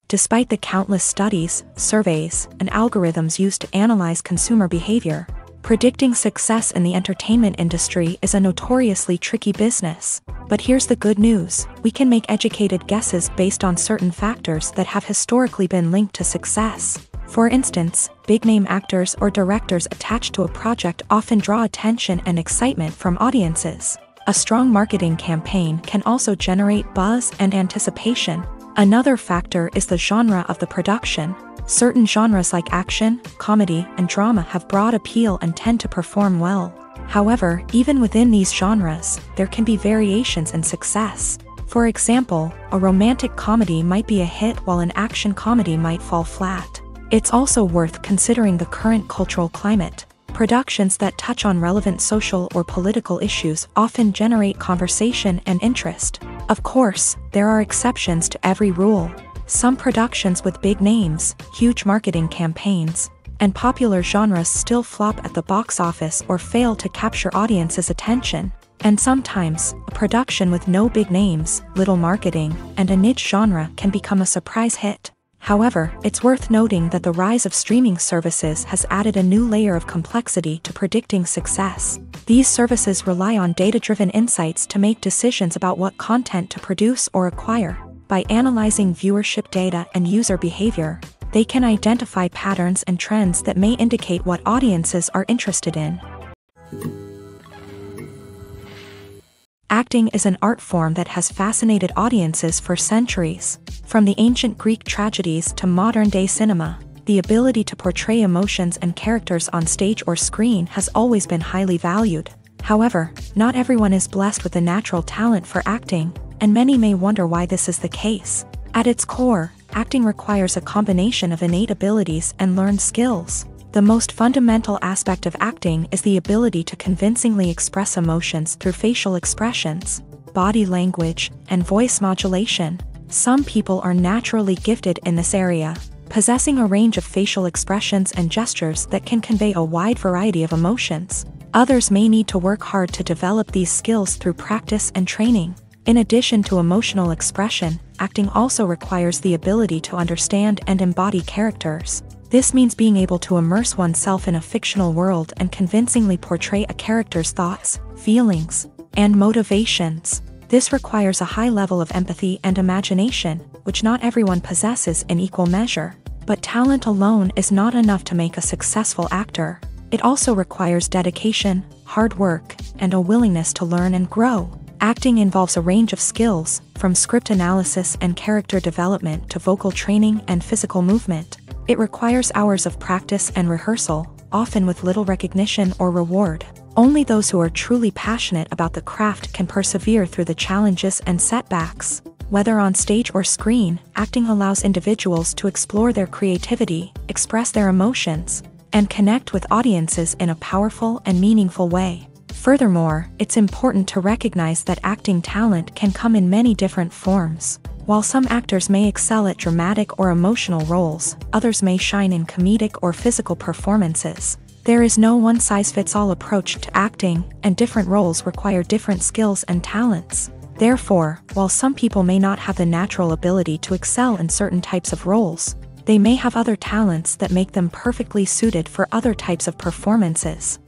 Despite the countless studies, surveys, and algorithms used to analyze consumer behavior, predicting success in the entertainment industry is a notoriously tricky business. But here's the good news: we can make educated guesses based on certain factors that have historically been linked to success. For instance, big-name actors or directors attached to a project often draw attention and excitement from audiences. A strong marketing campaign can also generate buzz and anticipation. Another factor is the genre of the production. Certain genres like action, comedy, and drama have broad appeal and tend to perform well. However, even within these genres, there can be variations in success. For example, a romantic comedy might be a hit while an action comedy might fall flat. It's also worth considering the current cultural climate. Productions that touch on relevant social or political issues often generate conversation and interest. Of course, there are exceptions to every rule. Some productions with big names, huge marketing campaigns, and popular genres still flop at the box office or fail to capture audiences' attention. And sometimes, a production with no big names, little marketing, and a niche genre can become a surprise hit. However, it's worth noting that the rise of streaming services has added a new layer of complexity to predicting success. These services rely on data-driven insights to make decisions about what content to produce or acquire. By analyzing viewership data and user behavior, They can identify patterns and trends that may indicate what audiences are interested in. Acting is an art form that has fascinated audiences for centuries. From the ancient Greek tragedies to modern-day cinema, the ability to portray emotions and characters on stage or screen has always been highly valued. However, not everyone is blessed with the natural talent for acting, and many may wonder why this is the case. At its core, acting requires a combination of innate abilities and learned skills. The most fundamental aspect of acting is the ability to convincingly express emotions through facial expressions, body language, and voice modulation. Some people are naturally gifted in this area, possessing a range of facial expressions and gestures that can convey a wide variety of emotions. Others may need to work hard to develop these skills through practice and training. In addition to emotional expression, acting also requires the ability to understand and embody characters. This means being able to immerse oneself in a fictional world and convincingly portray a character's thoughts, feelings, and motivations. This requires a high level of empathy and imagination, which not everyone possesses in equal measure. But talent alone is not enough to make a successful actor. It also requires dedication, hard work, and a willingness to learn and grow. Acting involves a range of skills, from script analysis and character development to vocal training and physical movement. It requires hours of practice and rehearsal, often with little recognition or reward. Only those who are truly passionate about the craft can persevere through the challenges and setbacks. Whether on stage or screen, acting allows individuals to explore their creativity, express their emotions, and connect with audiences in a powerful and meaningful way. Furthermore, it's important to recognize that acting talent can come in many different forms. While some actors may excel at dramatic or emotional roles, others may shine in comedic or physical performances. There is no one-size-fits-all approach to acting, and different roles require different skills and talents. Therefore, while some people may not have the natural ability to excel in certain types of roles, they may have other talents that make them perfectly suited for other types of performances.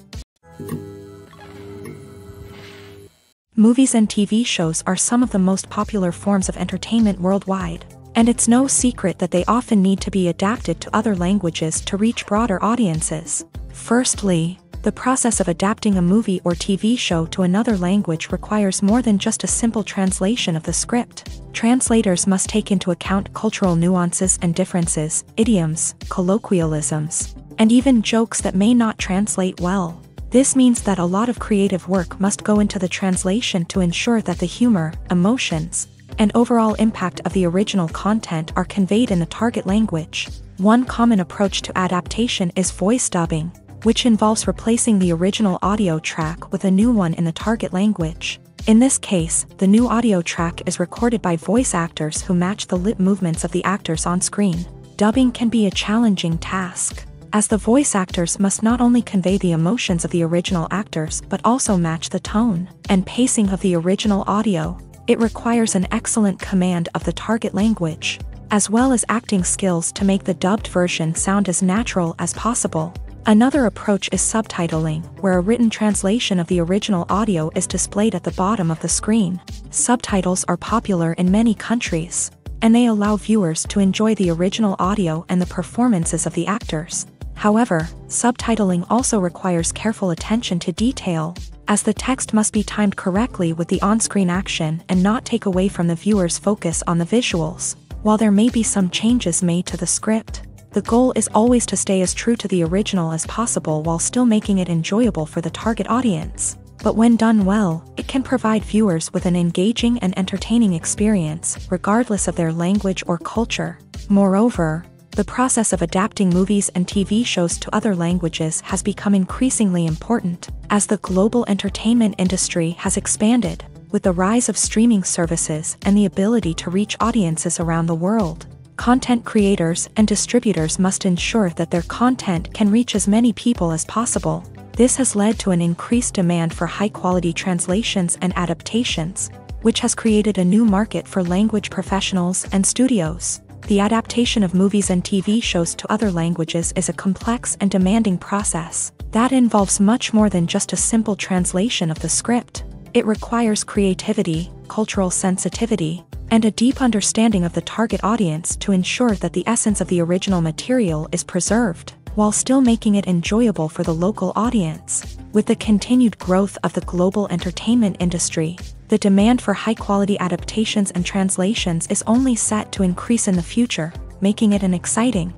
Movies and TV shows are some of the most popular forms of entertainment worldwide, and it's no secret that they often need to be adapted to other languages to reach broader audiences. Firstly, the process of adapting a movie or TV show to another language requires more than just a simple translation of the script. Translators must take into account cultural nuances and differences, idioms, colloquialisms, and even jokes that may not translate well. This means that a lot of creative work must go into the translation to ensure that the humor, emotions, and overall impact of the original content are conveyed in the target language. One common approach to adaptation is voice dubbing, which involves replacing the original audio track with a new one in the target language. In this case, the new audio track is recorded by voice actors who match the lip movements of the actors on screen. Dubbing can be a challenging task, as the voice actors must not only convey the emotions of the original actors but also match the tone and pacing of the original audio. It requires an excellent command of the target language, as well as acting skills to make the dubbed version sound as natural as possible. Another approach is subtitling, where a written translation of the original audio is displayed at the bottom of the screen. Subtitles are popular in many countries, and they allow viewers to enjoy the original audio and the performances of the actors. However, subtitling also requires careful attention to detail, as the text must be timed correctly with the on-screen action and not take away from the viewer's focus on the visuals. While there may be some changes made to the script, the goal is always to stay as true to the original as possible while still making it enjoyable for the target audience. But when done well, it can provide viewers with an engaging and entertaining experience, regardless of their language or culture. Moreover, the process of adapting movies and TV shows to other languages has become increasingly important, as the global entertainment industry has expanded, with the rise of streaming services and the ability to reach audiences around the world. Content creators and distributors must ensure that their content can reach as many people as possible. This has led to an increased demand for high-quality translations and adaptations, which has created a new market for language professionals and studios. The adaptation of movies and TV shows to other languages is a complex and demanding process that involves much more than just a simple translation of the script. It requires creativity, cultural sensitivity, and a deep understanding of the target audience to ensure that the essence of the original material is preserved, while still making it enjoyable for the local audience. With the continued growth of the global entertainment industry, the demand for high-quality adaptations and translations is only set to increase in the future, making it an exciting.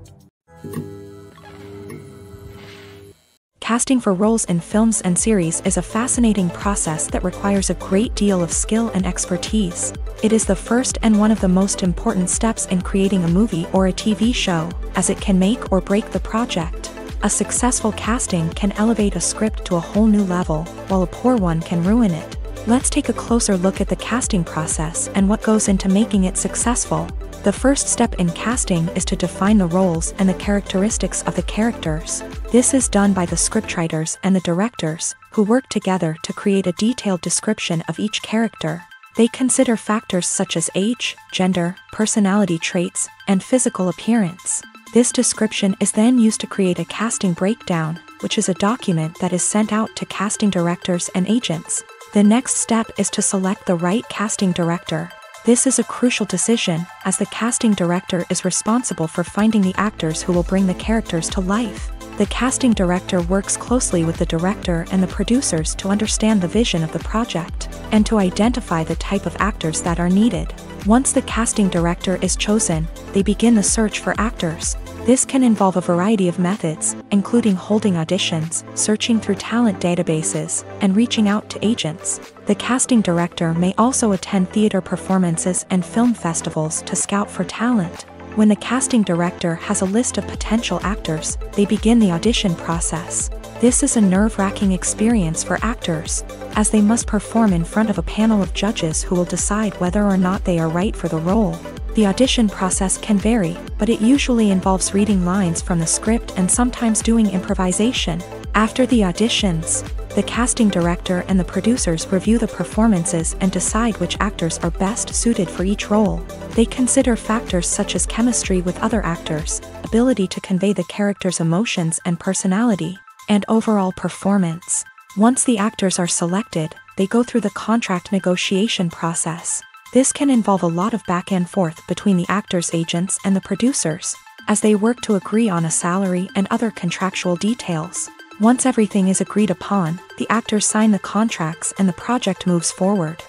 Casting for roles in films and series is a fascinating process that requires a great deal of skill and expertise. It is the first and one of the most important steps in creating a movie or a TV show, as it can make or break the project. A successful casting can elevate a script to a whole new level, while a poor one can ruin it. Let's take a closer look at the casting process and what goes into making it successful. The first step in casting is to define the roles and the characteristics of the characters. This is done by the scriptwriters and the directors, who work together to create a detailed description of each character. They consider factors such as age, gender, personality traits, and physical appearance. This description is then used to create a casting breakdown, which is a document that is sent out to casting directors and agents. The next step is to select the right casting director. This is a crucial decision, as the casting director is responsible for finding the actors who will bring the characters to life. The casting director works closely with the director and the producers to understand the vision of the project, and to identify the type of actors that are needed. Once the casting director is chosen, they begin the search for actors. This can involve a variety of methods, including holding auditions, searching through talent databases, and reaching out to agents. The casting director may also attend theater performances and film festivals to scout for talent. When the casting director has a list of potential actors, they begin the audition process. This is a nerve-wracking experience for actors, as they must perform in front of a panel of judges who will decide whether or not they are right for the role. The audition process can vary, but it usually involves reading lines from the script and sometimes doing improvisation. After the auditions, the casting director and the producers review the performances and decide which actors are best suited for each role. They consider factors such as chemistry with other actors, ability to convey the character's emotions and personality, and overall performance. Once the actors are selected, they go through the contract negotiation process. This can involve a lot of back and forth between the actors' agents and the producers, as they work to agree on a salary and other contractual details. Once everything is agreed upon, the actors sign the contracts and the project moves forward.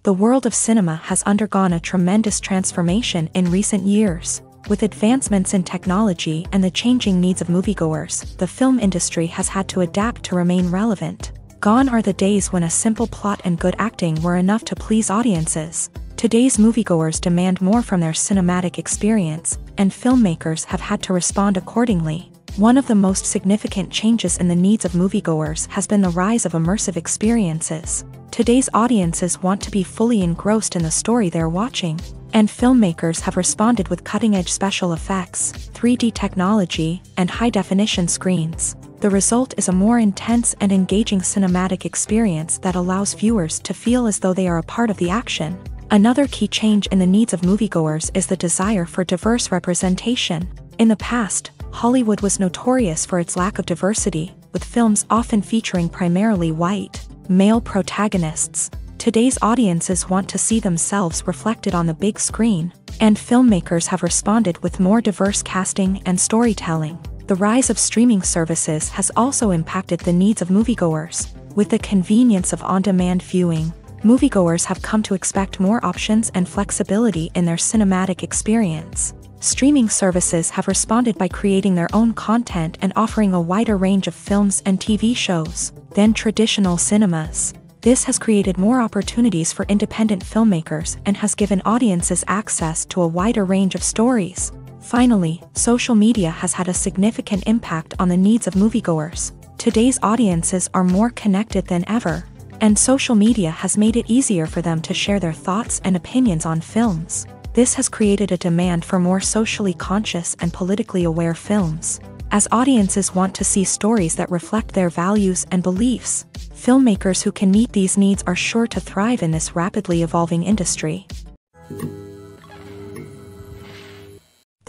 The world of cinema has undergone a tremendous transformation in recent years. With advancements in technology and the changing needs of moviegoers, the film industry has had to adapt to remain relevant. Gone are the days when a simple plot and good acting were enough to please audiences. Today's moviegoers demand more from their cinematic experience, and filmmakers have had to respond accordingly. One of the most significant changes in the needs of moviegoers has been the rise of immersive experiences. Today's audiences want to be fully engrossed in the story they're watching, and filmmakers have responded with cutting-edge special effects, 3D technology, and high-definition screens. The result is a more intense and engaging cinematic experience that allows viewers to feel as though they are a part of the action. Another key change in the needs of moviegoers is the desire for diverse representation. In the past, Hollywood was notorious for its lack of diversity, with films often featuring primarily white, male protagonists. Today's audiences want to see themselves reflected on the big screen, and filmmakers have responded with more diverse casting and storytelling. The rise of streaming services has also impacted the needs of moviegoers. With the convenience of on-demand viewing, moviegoers have come to expect more options and flexibility in their cinematic experience. Streaming services have responded by creating their own content and offering a wider range of films and TV shows than traditional cinemas. This has created more opportunities for independent filmmakers and has given audiences access to a wider range of stories. Finally, social media has had a significant impact on the needs of moviegoers. Today's audiences are more connected than ever, and social media has made it easier for them to share their thoughts and opinions on films. This has created a demand for more socially conscious and politically aware films. As audiences want to see stories that reflect their values and beliefs, filmmakers who can meet these needs are sure to thrive in this rapidly evolving industry.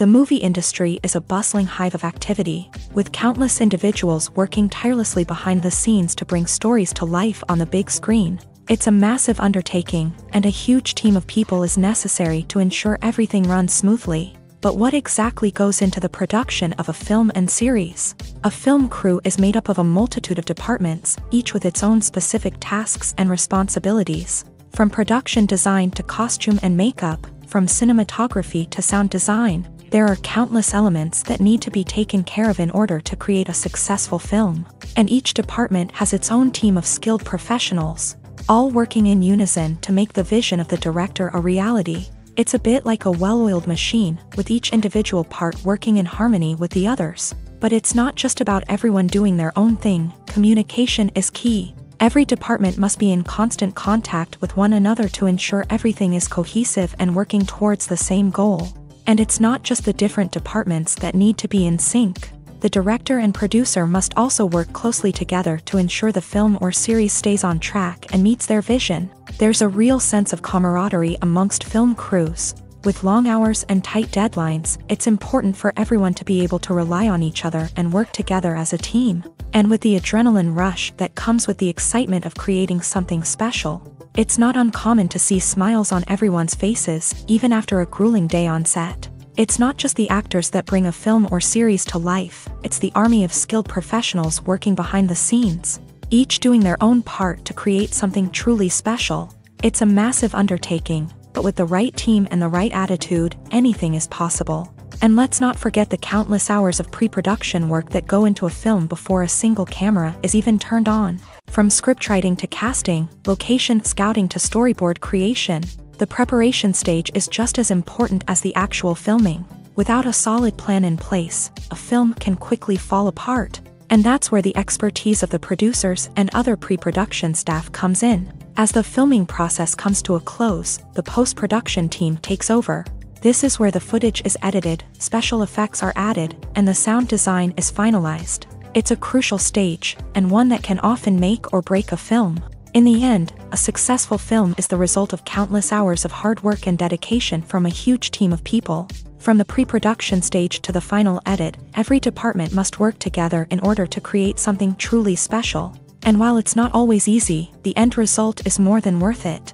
The movie industry is a bustling hive of activity, with countless individuals working tirelessly behind the scenes to bring stories to life on the big screen. It's a massive undertaking, and a huge team of people is necessary to ensure everything runs smoothly. But what exactly goes into the production of a film and series? A film crew is made up of a multitude of departments, each with its own specific tasks and responsibilities. From production design to costume and makeup, from cinematography to sound design, there are countless elements that need to be taken care of in order to create a successful film. And each department has its own team of skilled professionals, all working in unison to make the vision of the director a reality. It's a bit like a well-oiled machine, with each individual part working in harmony with the others. But it's not just about everyone doing their own thing. Communication is key. Every department must be in constant contact with one another to ensure everything is cohesive and working towards the same goal. And it's not just the different departments that need to be in sync. The director and producer must also work closely together to ensure the film or series stays on track and meets their vision. There's a real sense of camaraderie amongst film crews. With long hours and tight deadlines, it's important for everyone to be able to rely on each other and work together as a team. And with the adrenaline rush that comes with the excitement of creating something special, it's not uncommon to see smiles on everyone's faces, even after a grueling day on set. It's not just the actors that bring a film or series to life, it's the army of skilled professionals working behind the scenes, each doing their own part to create something truly special. It's a massive undertaking, but with the right team and the right attitude, anything is possible. And let's not forget the countless hours of pre-production work that go into a film before a single camera is even turned on. From scriptwriting to casting, location scouting to storyboard creation, the preparation stage is just as important as the actual filming. Without a solid plan in place, a film can quickly fall apart. And that's where the expertise of the producers and other pre-production staff comes in. As the filming process comes to a close, the post-production team takes over. This is where the footage is edited, special effects are added, and the sound design is finalized. It's a crucial stage, and one that can often make or break a film. In the end, a successful film is the result of countless hours of hard work and dedication from a huge team of people. From the pre-production stage to the final edit, every department must work together in order to create something truly special. And while it's not always easy, the end result is more than worth it.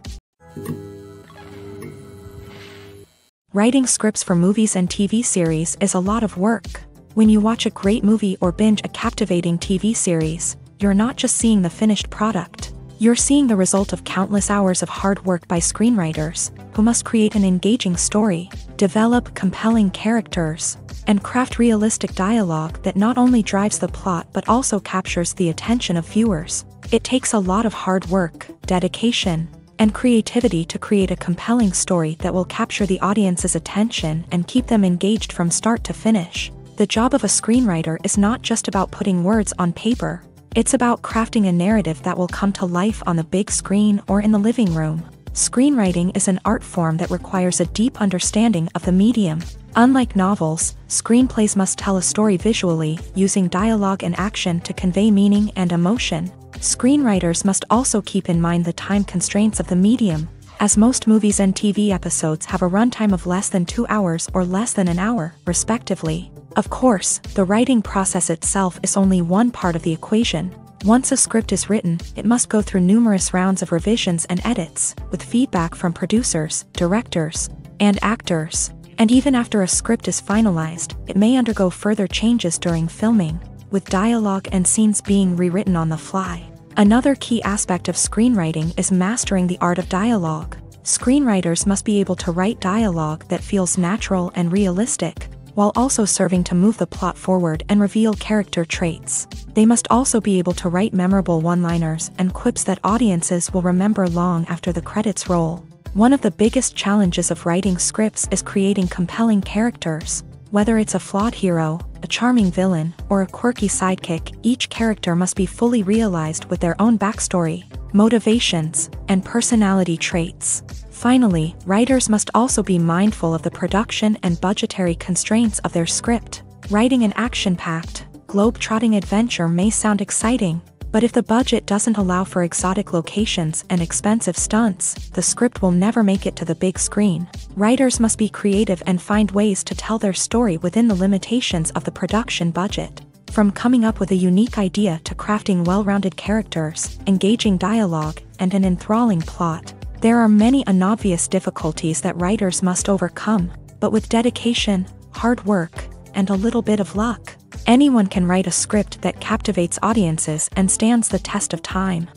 Writing scripts for movies and TV series is a lot of work. When you watch a great movie or binge a captivating TV series, you're not just seeing the finished product. You're seeing the result of countless hours of hard work by screenwriters, who must create an engaging story, develop compelling characters, and craft realistic dialogue that not only drives the plot but also captures the attention of viewers. It takes a lot of hard work, dedication, and creativity to create a compelling story that will capture the audience's attention and keep them engaged from start to finish. The job of a screenwriter is not just about putting words on paper. It's about crafting a narrative that will come to life on the big screen or in the living room. Screenwriting is an art form that requires a deep understanding of the medium. Unlike novels, screenplays must tell a story visually, using dialogue and action to convey meaning and emotion. Screenwriters must also keep in mind the time constraints of the medium, as most movies and TV episodes have a runtime of less than 2 hours or less than an hour, respectively. Of course, the writing process itself is only one part of the equation. Once a script is written, it must go through numerous rounds of revisions and edits, with feedback from producers, directors, and actors. And even after a script is finalized, it may undergo further changes during filming, with dialogue and scenes being rewritten on the fly. Another key aspect of screenwriting is mastering the art of dialogue. Screenwriters must be able to write dialogue that feels natural and realistic, while also serving to move the plot forward and reveal character traits. They must also be able to write memorable one-liners and quips that audiences will remember long after the credits roll. One of the biggest challenges of writing scripts is creating compelling characters. Whether it's a flawed hero, a charming villain, or a quirky sidekick, each character must be fully realized with their own backstory, motivations, and personality traits. Finally, writers must also be mindful of the production and budgetary constraints of their script. Writing an action-packed, globe-trotting adventure may sound exciting, but if the budget doesn't allow for exotic locations and expensive stunts, the script will never make it to the big screen. Writers must be creative and find ways to tell their story within the limitations of the production budget. From coming up with a unique idea to crafting well-rounded characters, engaging dialogue, and an enthralling plot, there are many unobvious difficulties that writers must overcome, but with dedication, hard work, and a little bit of luck, anyone can write a script that captivates audiences and stands the test of time.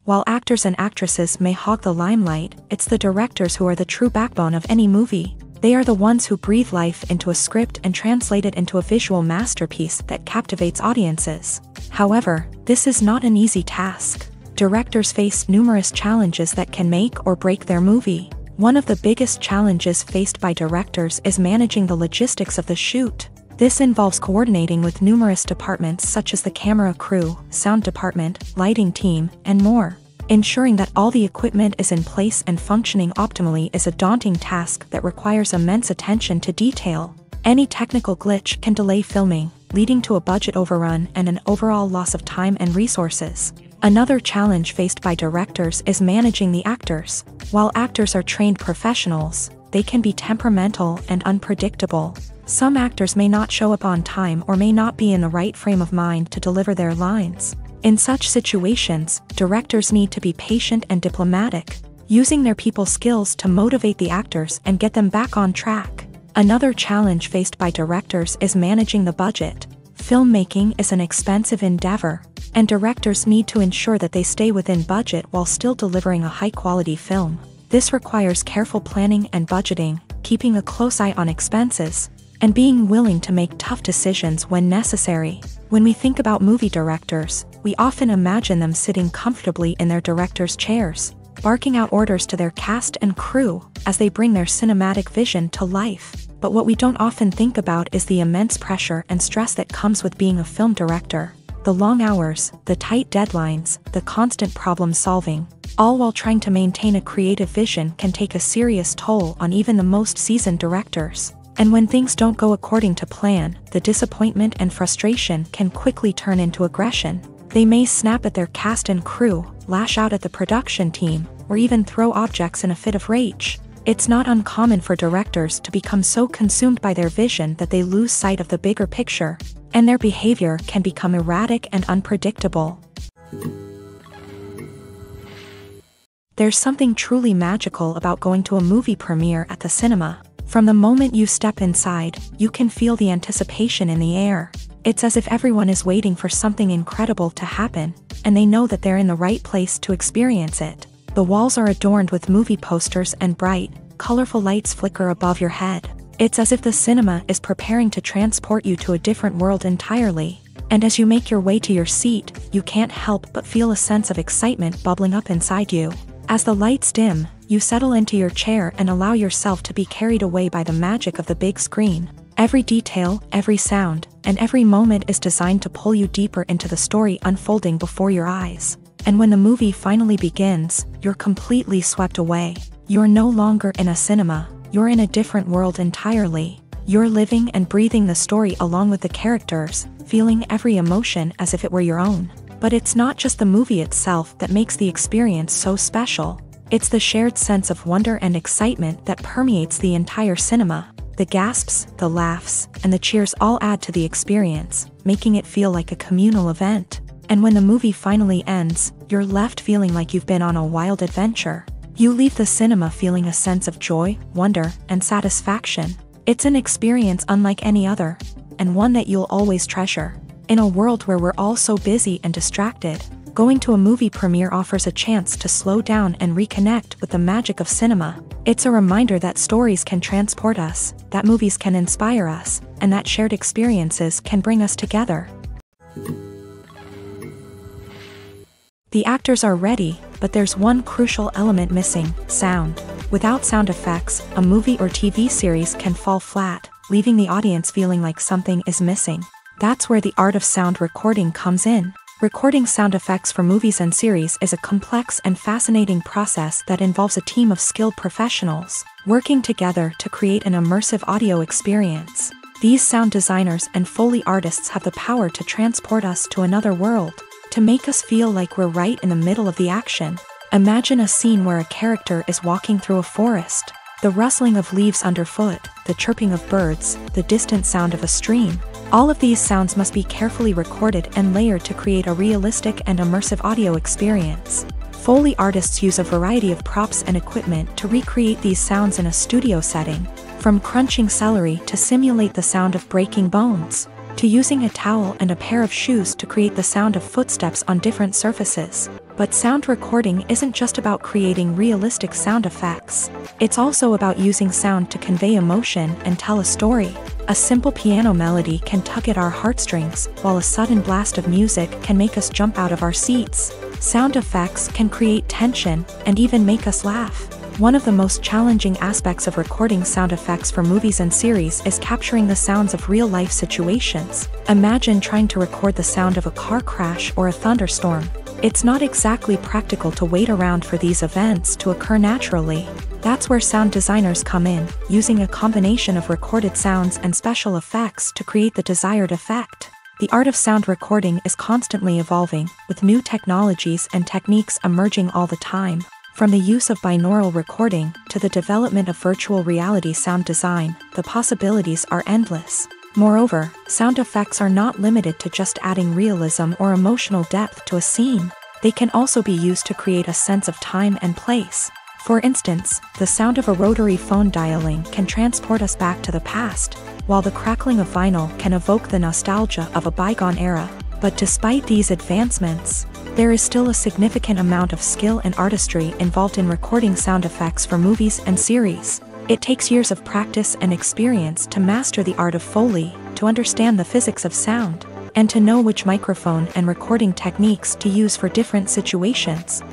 While actors and actresses may hog the limelight, it's the directors who are the true backbone of any movie. They are the ones who breathe life into a script and translate it into a visual masterpiece that captivates audiences. However, this is not an easy task. Directors face numerous challenges that can make or break their movie. One of the biggest challenges faced by directors is managing the logistics of the shoot. This involves coordinating with numerous departments such as the camera crew, sound department, lighting team, and more. Ensuring that all the equipment is in place and functioning optimally is a daunting task that requires immense attention to detail. Any technical glitch can delay filming, leading to a budget overrun and an overall loss of time and resources. Another challenge faced by directors is managing the actors. While actors are trained professionals, they can be temperamental and unpredictable. Some actors may not show up on time or may not be in the right frame of mind to deliver their lines. In such situations, directors need to be patient and diplomatic, using their people skills to motivate the actors and get them back on track. Another challenge faced by directors is managing the budget. Filmmaking is an expensive endeavor, and directors need to ensure that they stay within budget while still delivering a high-quality film. This requires careful planning and budgeting, keeping a close eye on expenses, and being willing to make tough decisions when necessary. When we think about movie directors, we often imagine them sitting comfortably in their director's chairs, barking out orders to their cast and crew as they bring their cinematic vision to life. But what we don't often think about is the immense pressure and stress that comes with being a film director. The long hours, the tight deadlines, the constant problem solving, all while trying to maintain a creative vision can take a serious toll on even the most seasoned directors. And when things don't go according to plan, the disappointment and frustration can quickly turn into aggression. They may snap at their cast and crew, lash out at the production team, or even throw objects in a fit of rage. It's not uncommon for directors to become so consumed by their vision that they lose sight of the bigger picture, and their behavior can become erratic and unpredictable. There's something truly magical about going to a movie premiere at the cinema. From the moment you step inside, you can feel the anticipation in the air. It's as if everyone is waiting for something incredible to happen, and they know that they're in the right place to experience it. The walls are adorned with movie posters and bright, colorful lights flicker above your head. It's as if the cinema is preparing to transport you to a different world entirely. And as you make your way to your seat, you can't help but feel a sense of excitement bubbling up inside you. As the lights dim, you settle into your chair and allow yourself to be carried away by the magic of the big screen. Every detail, every sound, and every moment is designed to pull you deeper into the story unfolding before your eyes. And when the movie finally begins, you're completely swept away. You're no longer in a cinema, you're in a different world entirely. You're living and breathing the story along with the characters, feeling every emotion as if it were your own. But it's not just the movie itself that makes the experience so special. It's the shared sense of wonder and excitement that permeates the entire cinema. The gasps, the laughs, and the cheers all add to the experience, making it feel like a communal event. And when the movie finally ends, you're left feeling like you've been on a wild adventure. You leave the cinema feeling a sense of joy, wonder, and satisfaction. It's an experience unlike any other, and one that you'll always treasure. In a world where we're all so busy and distracted, going to a movie premiere offers a chance to slow down and reconnect with the magic of cinema. It's a reminder that stories can transport us, that movies can inspire us, and that shared experiences can bring us together. The actors are ready, but there's one crucial element missing: sound. Without sound effects, a movie or TV series can fall flat, leaving the audience feeling like something is missing. That's where the art of sound recording comes in. Recording sound effects for movies and series is a complex and fascinating process that involves a team of skilled professionals working together to create an immersive audio experience. These sound designers and Foley artists have the power to transport us to another world, to make us feel like we're right in the middle of the action. Imagine a scene where a character is walking through a forest. The rustling of leaves underfoot, the chirping of birds, the distant sound of a stream. All of these sounds must be carefully recorded and layered to create a realistic and immersive audio experience. Foley artists use a variety of props and equipment to recreate these sounds in a studio setting, from crunching celery to simulate the sound of breaking bones, to using a towel and a pair of shoes to create the sound of footsteps on different surfaces. But sound recording isn't just about creating realistic sound effects. It's also about using sound to convey emotion and tell a story. A simple piano melody can tug at our heartstrings, while a sudden blast of music can make us jump out of our seats. Sound effects can create tension and even make us laugh. One of the most challenging aspects of recording sound effects for movies and series is capturing the sounds of real-life situations. Imagine trying to record the sound of a car crash or a thunderstorm. It's not exactly practical to wait around for these events to occur naturally. That's where sound designers come in, using a combination of recorded sounds and special effects to create the desired effect. The art of sound recording is constantly evolving, with new technologies and techniques emerging all the time. From the use of binaural recording to the development of virtual reality sound design, the possibilities are endless. Moreover, sound effects are not limited to just adding realism or emotional depth to a scene. They can also be used to create a sense of time and place. For instance, the sound of a rotary phone dialing can transport us back to the past, while the crackling of vinyl can evoke the nostalgia of a bygone era. But despite these advancements, there is still a significant amount of skill and artistry involved in recording sound effects for movies and series. It takes years of practice and experience to master the art of Foley, to understand the physics of sound, and to know which microphone and recording techniques to use for different situations.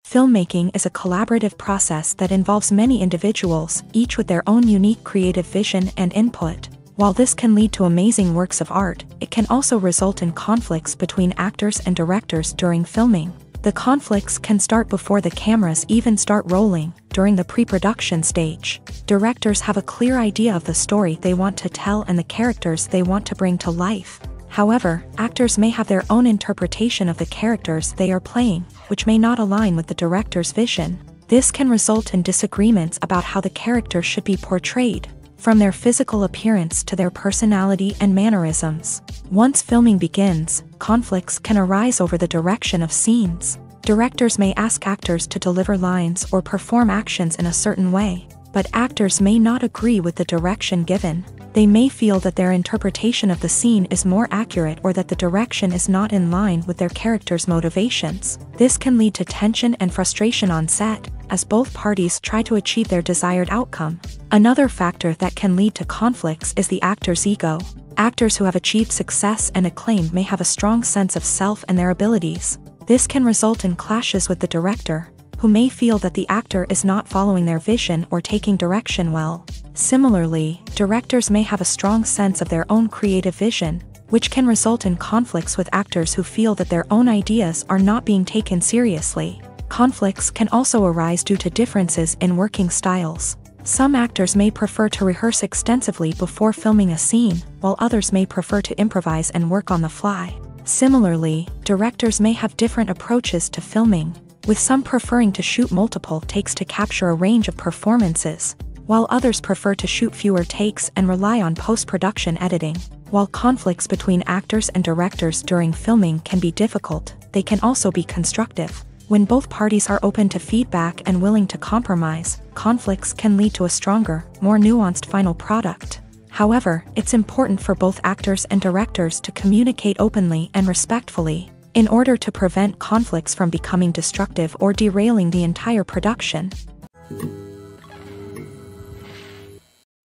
Filmmaking is a collaborative process that involves many individuals, each with their own unique creative vision and input. While this can lead to amazing works of art, it can also result in conflicts between actors and directors during filming. The conflicts can start before the cameras even start rolling, during the pre-production stage. Directors have a clear idea of the story they want to tell and the characters they want to bring to life. However, actors may have their own interpretation of the characters they are playing, which may not align with the director's vision. This can result in disagreements about how the character should be portrayed, from their physical appearance to their personality and mannerisms. Once filming begins, conflicts can arise over the direction of scenes. Directors may ask actors to deliver lines or perform actions in a certain way, but actors may not agree with the direction given. They may feel that their interpretation of the scene is more accurate or that the direction is not in line with their character's motivations. This can lead to tension and frustration on set, as both parties try to achieve their desired outcome. Another factor that can lead to conflicts is the actor's ego. Actors who have achieved success and acclaim may have a strong sense of self and their abilities. This can result in clashes with the director, who may feel that the actor is not following their vision or taking direction well. Similarly, directors may have a strong sense of their own creative vision, which can result in conflicts with actors who feel that their own ideas are not being taken seriously. Conflicts can also arise due to differences in working styles. Some actors may prefer to rehearse extensively before filming a scene, while others may prefer to improvise and work on the fly. Similarly, directors may have different approaches to filming, with some preferring to shoot multiple takes to capture a range of performances, while others prefer to shoot fewer takes and rely on post-production editing. While conflicts between actors and directors during filming can be difficult, they can also be constructive. When both parties are open to feedback and willing to compromise, conflicts can lead to a stronger, more nuanced final product. However, it's important for both actors and directors to communicate openly and respectfully, in order to prevent conflicts from becoming destructive or derailing the entire production.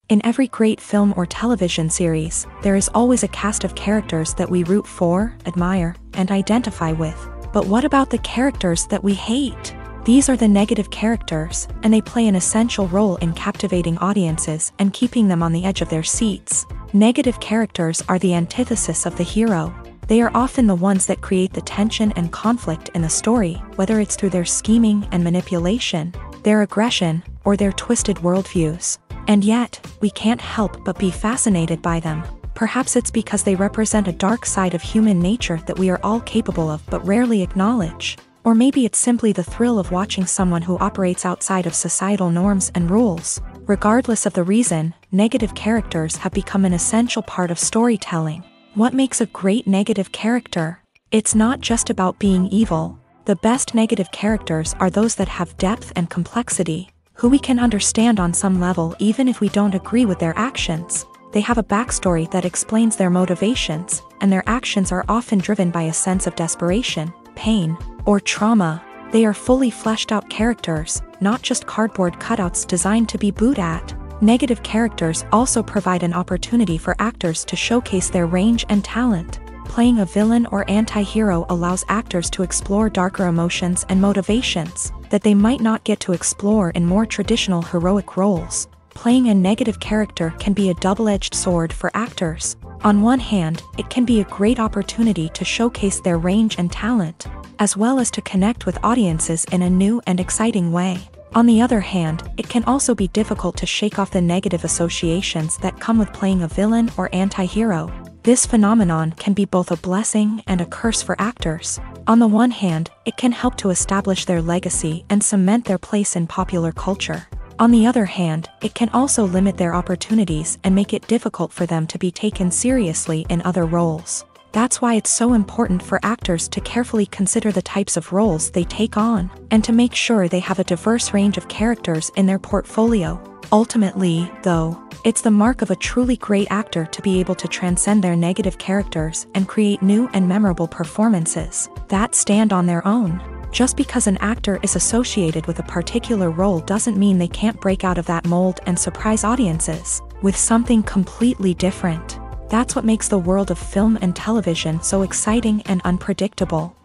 In every great film or television series, there is always a cast of characters that we root for, admire, and identify with. But what about the characters that we hate? These are the negative characters, and they play an essential role in captivating audiences and keeping them on the edge of their seats. Negative characters are the antithesis of the hero. They are often the ones that create the tension and conflict in the story, whether it's through their scheming and manipulation, their aggression, or their twisted worldviews. And yet, we can't help but be fascinated by them. Perhaps it's because they represent a dark side of human nature that we are all capable of but rarely acknowledge. Or maybe it's simply the thrill of watching someone who operates outside of societal norms and rules. Regardless of the reason, negative characters have become an essential part of storytelling. What makes a great negative character? It's not just about being evil. The best negative characters are those that have depth and complexity, who we can understand on some level even if we don't agree with their actions. They have a backstory that explains their motivations, and their actions are often driven by a sense of desperation, pain, or trauma. They are fully fleshed out characters, not just cardboard cutouts designed to be booed at. Negative characters also provide an opportunity for actors to showcase their range and talent. Playing a villain or anti-hero allows actors to explore darker emotions and motivations that they might not get to explore in more traditional heroic roles. Playing a negative character can be a double-edged sword for actors. On one hand, it can be a great opportunity to showcase their range and talent, as well as to connect with audiences in a new and exciting way. On the other hand, it can also be difficult to shake off the negative associations that come with playing a villain or anti-hero. This phenomenon can be both a blessing and a curse for actors. On the one hand, it can help to establish their legacy and cement their place in popular culture. On the other hand, it can also limit their opportunities and make it difficult for them to be taken seriously in other roles. That's why it's so important for actors to carefully consider the types of roles they take on, and to make sure they have a diverse range of characters in their portfolio. Ultimately, though, it's the mark of a truly great actor to be able to transcend their negative characters and create new and memorable performances that stand on their own. Just because an actor is associated with a particular role doesn't mean they can't break out of that mold and surprise audiences with something completely different. That's what makes the world of film and television so exciting and unpredictable.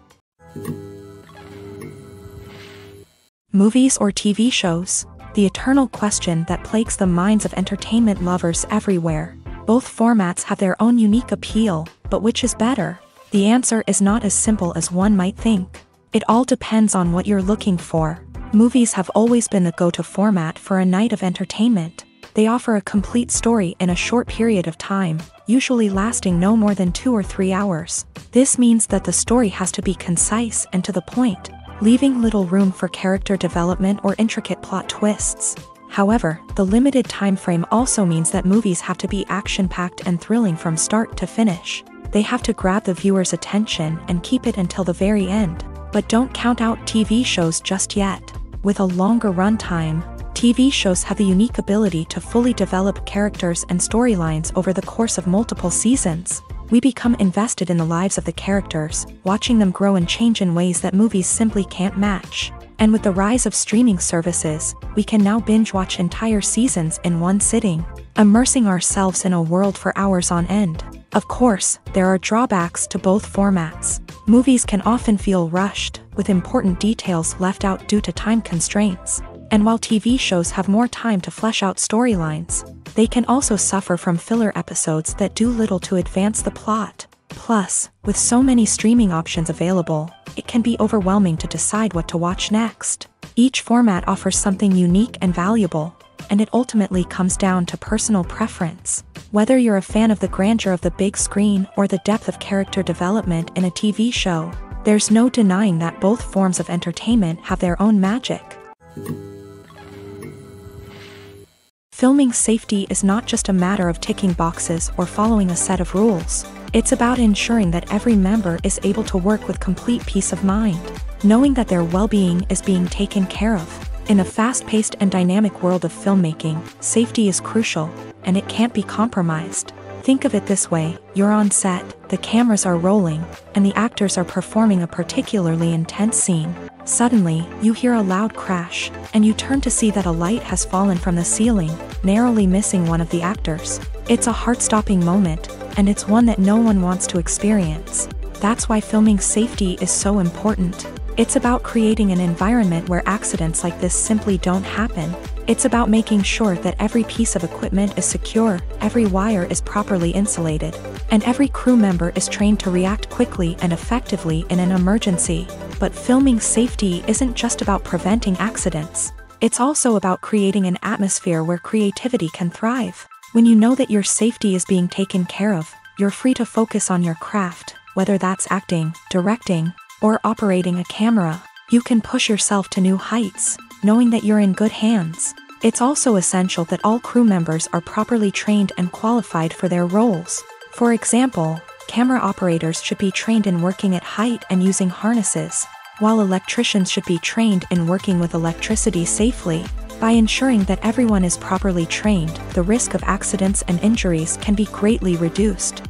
Movies or TV shows? The eternal question that plagues the minds of entertainment lovers everywhere. Both formats have their own unique appeal, but which is better? The answer is not as simple as one might think. It all depends on what you're looking for. Movies have always been the go-to format for a night of entertainment. They offer a complete story in a short period of time, usually lasting no more than 2 or 3 hours. This means that the story has to be concise and to the point, leaving little room for character development or intricate plot twists. However, the limited time frame also means that movies have to be action-packed and thrilling from start to finish. They have to grab the viewer's attention and keep it until the very end. But don't count out TV shows just yet. With a longer runtime, TV shows have the unique ability to fully develop characters and storylines over the course of multiple seasons. We become invested in the lives of the characters, watching them grow and change in ways that movies simply can't match. And with the rise of streaming services, we can now binge-watch entire seasons in one sitting, immersing ourselves in a world for hours on end. Of course, there are drawbacks to both formats. Movies can often feel rushed, with important details left out due to time constraints. And while TV shows have more time to flesh out storylines, they can also suffer from filler episodes that do little to advance the plot. Plus, with so many streaming options available, it can be overwhelming to decide what to watch next. Each format offers something unique and valuable, and it ultimately comes down to personal preference. Whether you're a fan of the grandeur of the big screen or the depth of character development in a TV show, there's no denying that both forms of entertainment have their own magic. Filming safety is not just a matter of ticking boxes or following a set of rules. It's about ensuring that every member is able to work with complete peace of mind, knowing that their well-being is being taken care of. In a fast-paced and dynamic world of filmmaking, safety is crucial, and it can't be compromised. Think of it this way: you're on set, the cameras are rolling, and the actors are performing a particularly intense scene. Suddenly, you hear a loud crash, and you turn to see that a light has fallen from the ceiling, narrowly missing one of the actors. It's a heart-stopping moment, and it's one that no one wants to experience. That's why filming safety is so important. It's about creating an environment where accidents like this simply don't happen. It's about making sure that every piece of equipment is secure, every wire is properly insulated, and every crew member is trained to react quickly and effectively in an emergency. But filming safety isn't just about preventing accidents. It's also about creating an atmosphere where creativity can thrive. When you know that your safety is being taken care of, you're free to focus on your craft, whether that's acting, directing, or operating a camera. You can push yourself to new heights, knowing that you're in good hands. It's also essential that all crew members are properly trained and qualified for their roles. For example, camera operators should be trained in working at height and using harnesses, while electricians should be trained in working with electricity safely. By ensuring that everyone is properly trained, the risk of accidents and injuries can be greatly reduced.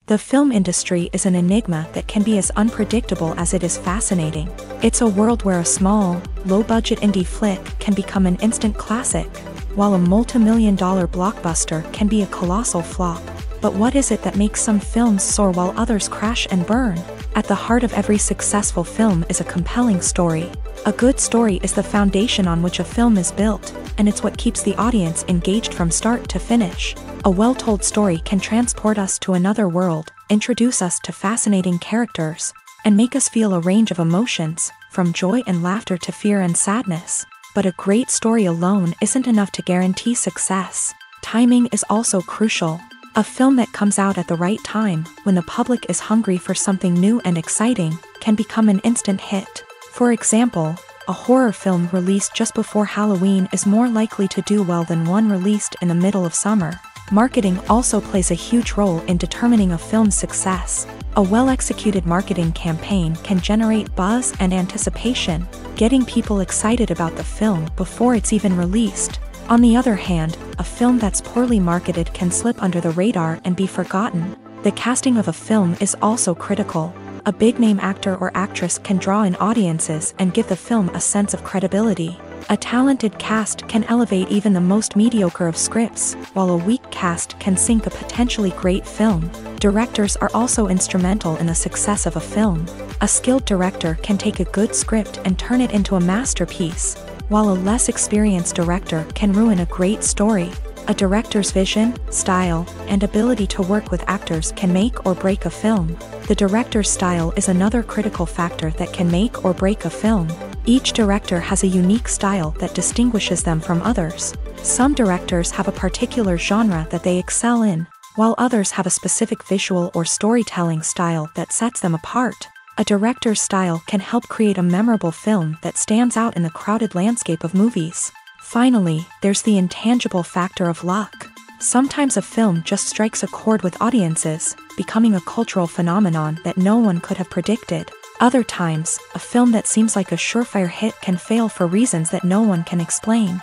The film industry is an enigma that can be as unpredictable as it is fascinating. It's a world where a small, low-budget indie flick can become an instant classic, while a multi-million-dollar blockbuster can be a colossal flop. But what is it that makes some films soar while others crash and burn? At the heart of every successful film is a compelling story. A good story is the foundation on which a film is built, and it's what keeps the audience engaged from start to finish. A well-told story can transport us to another world, introduce us to fascinating characters, and make us feel a range of emotions, from joy and laughter to fear and sadness. But a great story alone isn't enough to guarantee success. Timing is also crucial. A film that comes out at the right time, when the public is hungry for something new and exciting, can become an instant hit. For example, a horror film released just before Halloween is more likely to do well than one released in the middle of summer. Marketing also plays a huge role in determining a film's success. A well-executed marketing campaign can generate buzz and anticipation, getting people excited about the film before it's even released. On the other hand, a film that's poorly marketed can slip under the radar and be forgotten. The casting of a film is also critical. A big-name actor or actress can draw in audiences and give the film a sense of credibility. A talented cast can elevate even the most mediocre of scripts, while a weak cast can sink a potentially great film. Directors are also instrumental in the success of a film. A skilled director can take a good script and turn it into a masterpiece, while a less experienced director can ruin a great story. A director's vision, style, and ability to work with actors can make or break a film. The director's style is another critical factor that can make or break a film. Each director has a unique style that distinguishes them from others. Some directors have a particular genre that they excel in, while others have a specific visual or storytelling style that sets them apart. A director's style can help create a memorable film that stands out in the crowded landscape of movies. Finally, there's the intangible factor of luck. Sometimes a film just strikes a chord with audiences, becoming a cultural phenomenon that no one could have predicted. Other times, a film that seems like a surefire hit can fail for reasons that no one can explain.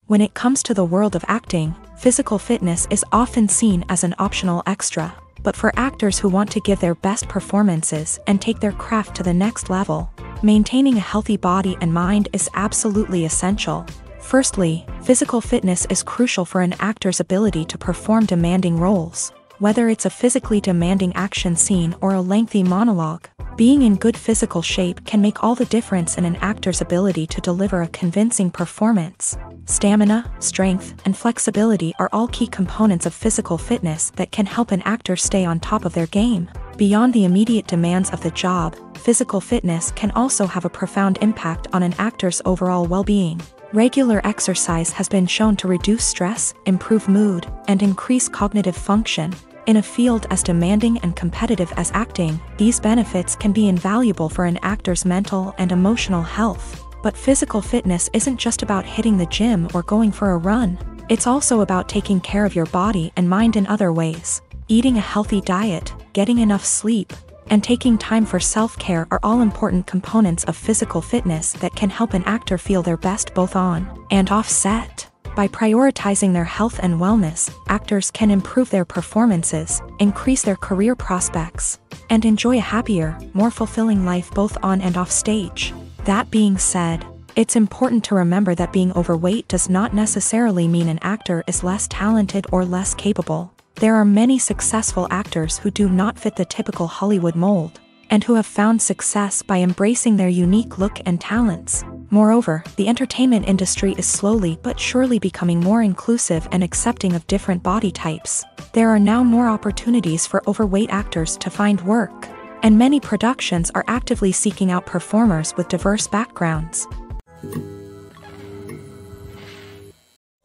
When it comes to the world of acting, physical fitness is often seen as an optional extra. But for actors who want to give their best performances and take their craft to the next level, maintaining a healthy body and mind is absolutely essential. Firstly, physical fitness is crucial for an actor's ability to perform demanding roles. Whether it's a physically demanding action scene or a lengthy monologue, being in good physical shape can make all the difference in an actor's ability to deliver a convincing performance. Stamina, strength, and flexibility are all key components of physical fitness that can help an actor stay on top of their game. Beyond the immediate demands of the job, physical fitness can also have a profound impact on an actor's overall well-being. Regular exercise has been shown to reduce stress, improve mood, and increase cognitive function. In a field as demanding and competitive as acting, these benefits can be invaluable for an actor's mental and emotional health. But physical fitness isn't just about hitting the gym or going for a run. It's also about taking care of your body and mind in other ways. Eating a healthy diet, getting enough sleep, and taking time for self-care are all important components of physical fitness that can help an actor feel their best both on and off set. By prioritizing their health and wellness, actors can improve their performances, increase their career prospects, and enjoy a happier, more fulfilling life both on and off stage. That being said, it's important to remember that being overweight does not necessarily mean an actor is less talented or less capable. There are many successful actors who do not fit the typical Hollywood mold, and who have found success by embracing their unique look and talents. Moreover, the entertainment industry is slowly but surely becoming more inclusive and accepting of different body types. There are now more opportunities for overweight actors to find work, and many productions are actively seeking out performers with diverse backgrounds.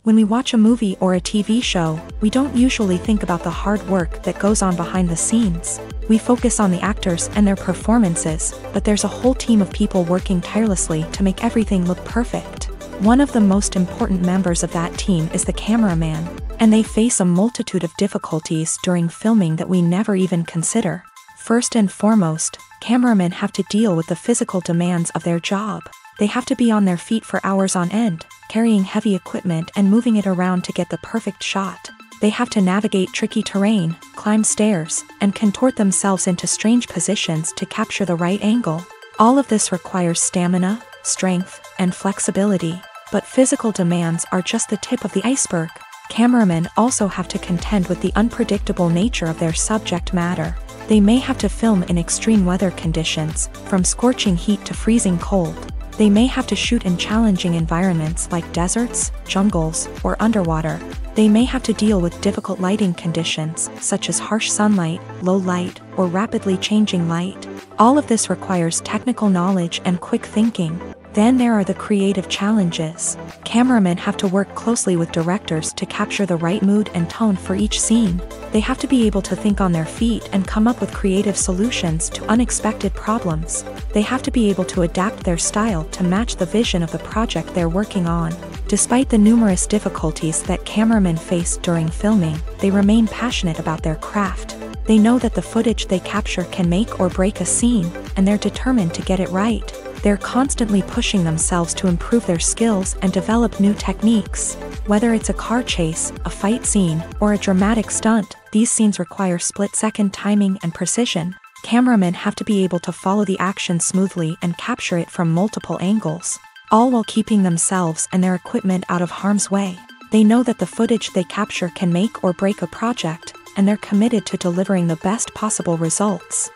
When we watch a movie or a TV show, we don't usually think about the hard work that goes on behind the scenes. We focus on the actors and their performances, but there's a whole team of people working tirelessly to make everything look perfect. One of the most important members of that team is the cameraman, and they face a multitude of difficulties during filming that we never even consider. First and foremost, cameramen have to deal with the physical demands of their job. They have to be on their feet for hours on end, carrying heavy equipment and moving it around to get the perfect shot. They have to navigate tricky terrain, climb stairs, and contort themselves into strange positions to capture the right angle. All of this requires stamina, strength, and flexibility. But physical demands are just the tip of the iceberg. Cameramen also have to contend with the unpredictable nature of their subject matter. They may have to film in extreme weather conditions, from scorching heat to freezing cold. They may have to shoot in challenging environments like deserts, jungles, or underwater. They may have to deal with difficult lighting conditions, such as harsh sunlight, low light, or rapidly changing light. All of this requires technical knowledge and quick thinking. Then there are the creative challenges. Cameramen have to work closely with directors to capture the right mood and tone for each scene. They have to be able to think on their feet and come up with creative solutions to unexpected problems. They have to be able to adapt their style to match the vision of the project they're working on. Despite the numerous difficulties that cameramen face during filming, they remain passionate about their craft. They know that the footage they capture can make or break a scene, and they're determined to get it right. They're constantly pushing themselves to improve their skills and develop new techniques. Whether it's a car chase, a fight scene, or a dramatic stunt, these scenes require split-second timing and precision. Cameramen have to be able to follow the action smoothly and capture it from multiple angles, all while keeping themselves and their equipment out of harm's way. They know that the footage they capture can make or break a project, and they're committed to delivering the best possible results.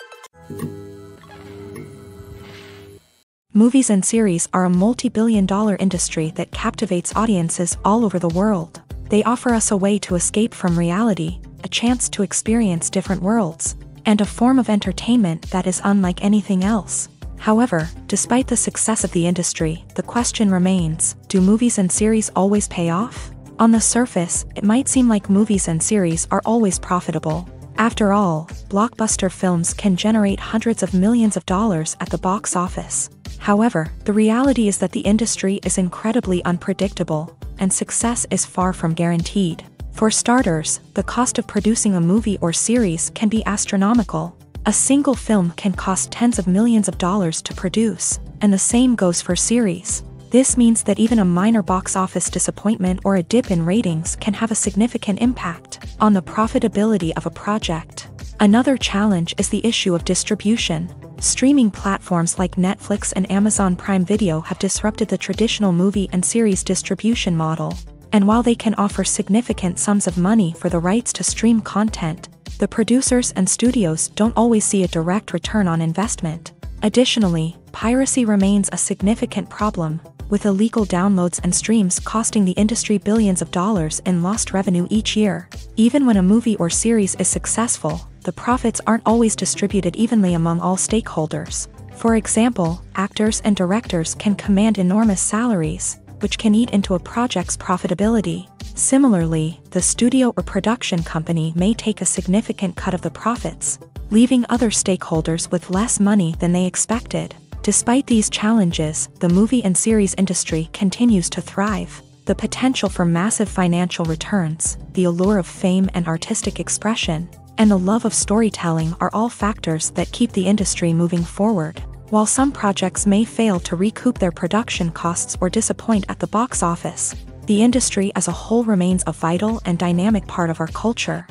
Movies and series are a multi-billion-dollar industry that captivates audiences all over the world. They offer us a way to escape from reality, a chance to experience different worlds, and a form of entertainment that is unlike anything else. However, despite the success of the industry, the question remains, do movies and series always pay off? On the surface, it might seem like movies and series are always profitable. After all, blockbuster films can generate hundreds of millions of dollars at the box office. However, the reality is that the industry is incredibly unpredictable, and success is far from guaranteed. For starters, the cost of producing a movie or series can be astronomical. A single film can cost tens of millions of dollars to produce, and the same goes for series. This means that even a minor box office disappointment or a dip in ratings can have a significant impact on the profitability of a project. Another challenge is the issue of distribution. Streaming platforms like Netflix and Amazon Prime Video have disrupted the traditional movie and series distribution model. And while they can offer significant sums of money for the rights to stream content, the producers and studios don't always see a direct return on investment. Additionally, piracy remains a significant problem, with illegal downloads and streams costing the industry billions of dollars in lost revenue each year. Even when a movie or series is successful, the profits aren't always distributed evenly among all stakeholders. For example, actors and directors can command enormous salaries, which can eat into a project's profitability. Similarly, the studio or production company may take a significant cut of the profits, leaving other stakeholders with less money than they expected. Despite these challenges, the movie and series industry continues to thrive. The potential for massive financial returns, the allure of fame and artistic expression, and the love of storytelling are all factors that keep the industry moving forward. While some projects may fail to recoup their production costs or disappoint at the box office, the industry as a whole remains a vital and dynamic part of our culture.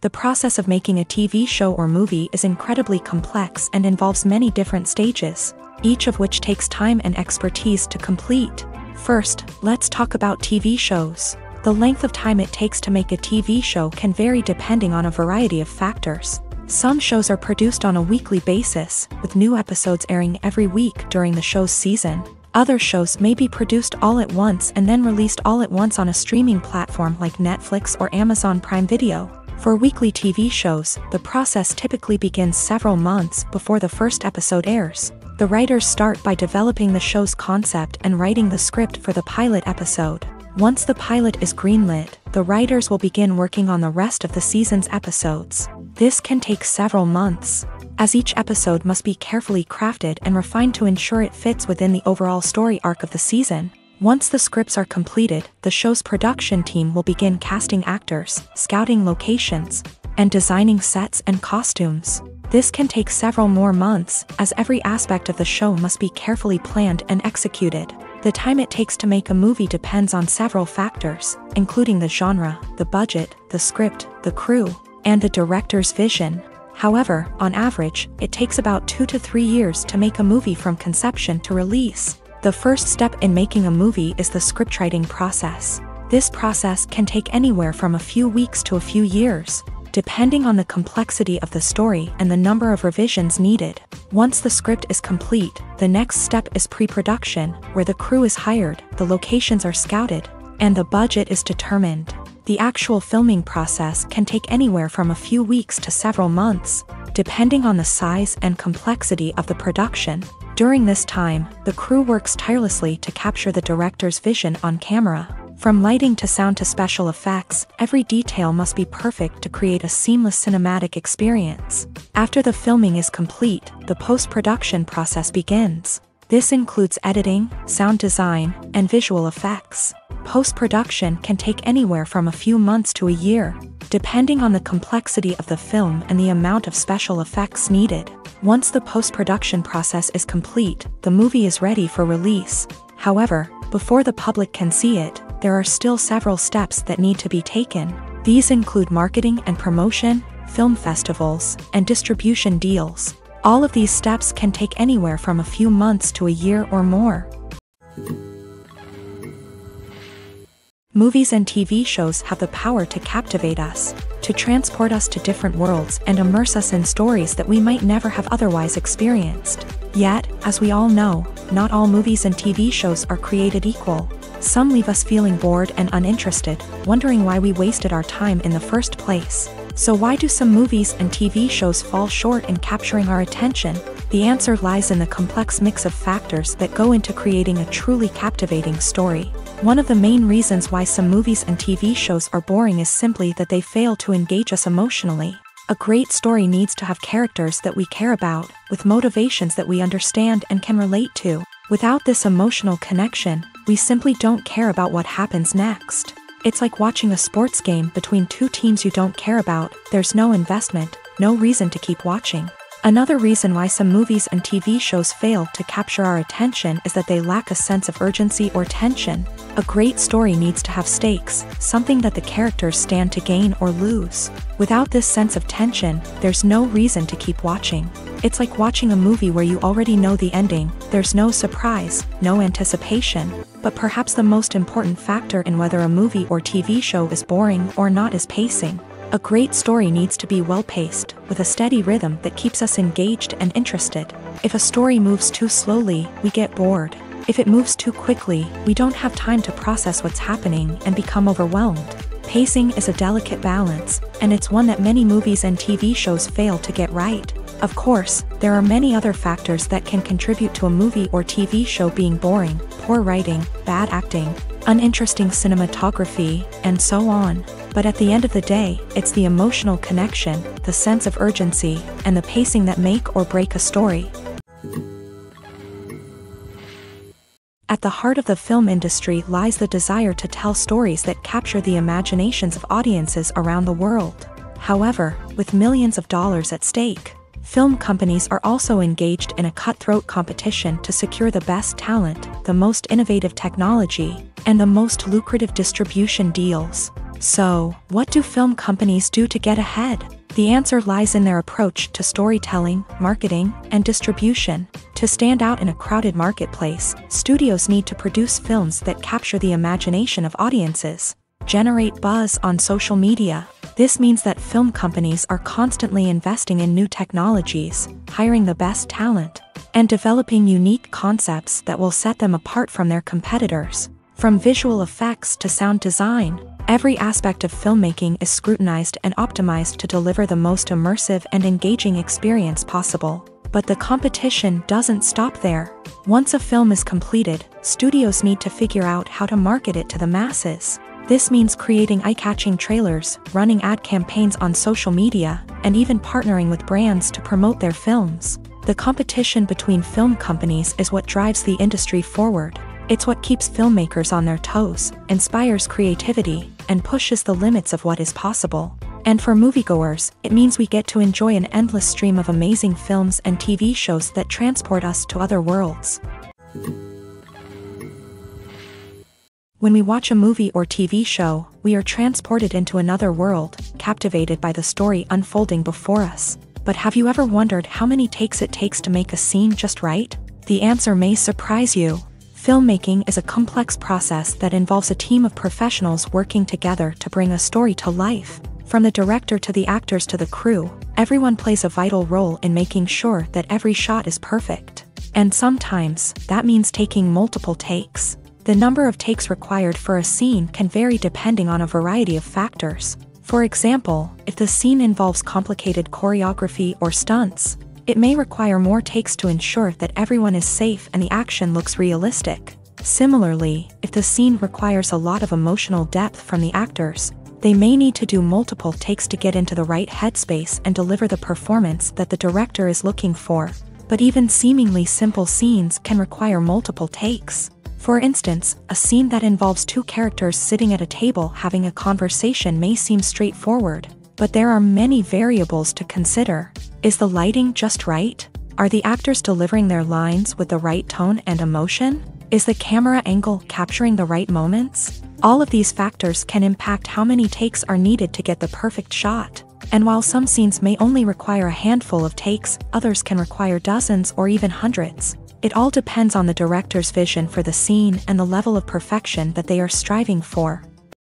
The process of making a TV show or movie is incredibly complex and involves many different stages, each of which takes time and expertise to complete. First, let's talk about TV shows. The length of time it takes to make a TV show can vary depending on a variety of factors. Some shows are produced on a weekly basis, with new episodes airing every week during the show's season. Other shows may be produced all at once and then released all at once on a streaming platform like Netflix or Amazon Prime Video. For weekly TV shows, the process typically begins several months before the first episode airs. The writers start by developing the show's concept and writing the script for the pilot episode. Once the pilot is greenlit, the writers will begin working on the rest of the season's episodes. This can take several months, as each episode must be carefully crafted and refined to ensure it fits within the overall story arc of the season. Once the scripts are completed, the show's production team will begin casting actors, scouting locations, and designing sets and costumes. This can take several more months, as every aspect of the show must be carefully planned and executed. The time it takes to make a movie depends on several factors, including the genre, the budget, the script, the crew, and the director's vision. However, on average, it takes about 2 to 3 years to make a movie from conception to release. The first step in making a movie is the scriptwriting process. This process can take anywhere from a few weeks to a few years, depending on the complexity of the story and the number of revisions needed. Once the script is complete, the next step is pre-production, where the crew is hired, the locations are scouted, and the budget is determined. The actual filming process can take anywhere from a few weeks to several months, depending on the size and complexity of the production. During this time, the crew works tirelessly to capture the director's vision on camera. From lighting to sound to special effects, every detail must be perfect to create a seamless cinematic experience. After the filming is complete, the post-production process begins. This includes editing, sound design, and visual effects. Post-production can take anywhere from a few months to a year, depending on the complexity of the film and the amount of special effects needed. Once the post-production process is complete, the movie is ready for release. However, before the public can see it, there are still several steps that need to be taken. These include marketing and promotion, film festivals, and distribution deals. All of these steps can take anywhere from a few months to a year or more. Movies and TV shows have the power to captivate us, to transport us to different worlds and immerse us in stories that we might never have otherwise experienced. Yet, as we all know, not all movies and TV shows are created equal. Some leave us feeling bored and uninterested, wondering why we wasted our time in the first place. So why do some movies and TV shows fall short in capturing our attention? The answer lies in the complex mix of factors that go into creating a truly captivating story. One of the main reasons why some movies and TV shows are boring is simply that they fail to engage us emotionally. A great story needs to have characters that we care about, with motivations that we understand and can relate to. Without this emotional connection, we simply don't care about what happens next. It's like watching a sports game between two teams you don't care about. There's no investment, no reason to keep watching. Another reason why some movies and TV shows fail to capture our attention is that they lack a sense of urgency or tension. A great story needs to have stakes, something that the characters stand to gain or lose. Without this sense of tension, there's no reason to keep watching. It's like watching a movie where you already know the ending. There's no surprise, no anticipation. But perhaps the most important factor in whether a movie or TV show is boring or not is pacing. A great story needs to be well-paced, with a steady rhythm that keeps us engaged and interested. If a story moves too slowly, we get bored. If it moves too quickly, we don't have time to process what's happening and become overwhelmed. Pacing is a delicate balance, and it's one that many movies and TV shows fail to get right. Of course, there are many other factors that can contribute to a movie or TV show being boring: poor writing, bad acting, uninteresting cinematography, and so on. But at the end of the day, it's the emotional connection, the sense of urgency, and the pacing that make or break a story. At the heart of the film industry lies the desire to tell stories that capture the imaginations of audiences around the world. However, with millions of dollars at stake, film companies are also engaged in a cutthroat competition to secure the best talent, the most innovative technology, and the most lucrative distribution deals. So, what do film companies do to get ahead? The answer lies in their approach to storytelling, marketing, and distribution. To stand out in a crowded marketplace, studios need to produce films that capture the imagination of audiences, generate buzz on social media. This means that film companies are constantly investing in new technologies, hiring the best talent, and developing unique concepts that will set them apart from their competitors. From visual effects to sound design, every aspect of filmmaking is scrutinized and optimized to deliver the most immersive and engaging experience possible. But the competition doesn't stop there. Once a film is completed, studios need to figure out how to market it to the masses. This means creating eye-catching trailers, running ad campaigns on social media, and even partnering with brands to promote their films. The competition between film companies is what drives the industry forward. It's what keeps filmmakers on their toes, inspires creativity, and pushes the limits of what is possible. And for moviegoers, it means we get to enjoy an endless stream of amazing films and TV shows that transport us to other worlds. When we watch a movie or TV show, we are transported into another world, captivated by the story unfolding before us. But have you ever wondered how many takes it takes to make a scene just right? The answer may surprise you. Filmmaking is a complex process that involves a team of professionals working together to bring a story to life. From the director to the actors to the crew, everyone plays a vital role in making sure that every shot is perfect. And sometimes, that means taking multiple takes. The number of takes required for a scene can vary depending on a variety of factors. For example, if the scene involves complicated choreography or stunts, it may require more takes to ensure that everyone is safe and the action looks realistic. Similarly, if the scene requires a lot of emotional depth from the actors, they may need to do multiple takes to get into the right headspace and deliver the performance that the director is looking for. But even seemingly simple scenes can require multiple takes. For instance, a scene that involves two characters sitting at a table having a conversation may seem straightforward, but there are many variables to consider. Is the lighting just right? Are the actors delivering their lines with the right tone and emotion? Is the camera angle capturing the right moments? All of these factors can impact how many takes are needed to get the perfect shot. And while some scenes may only require a handful of takes, others can require dozens or even hundreds. It all depends on the director's vision for the scene and the level of perfection that they are striving for.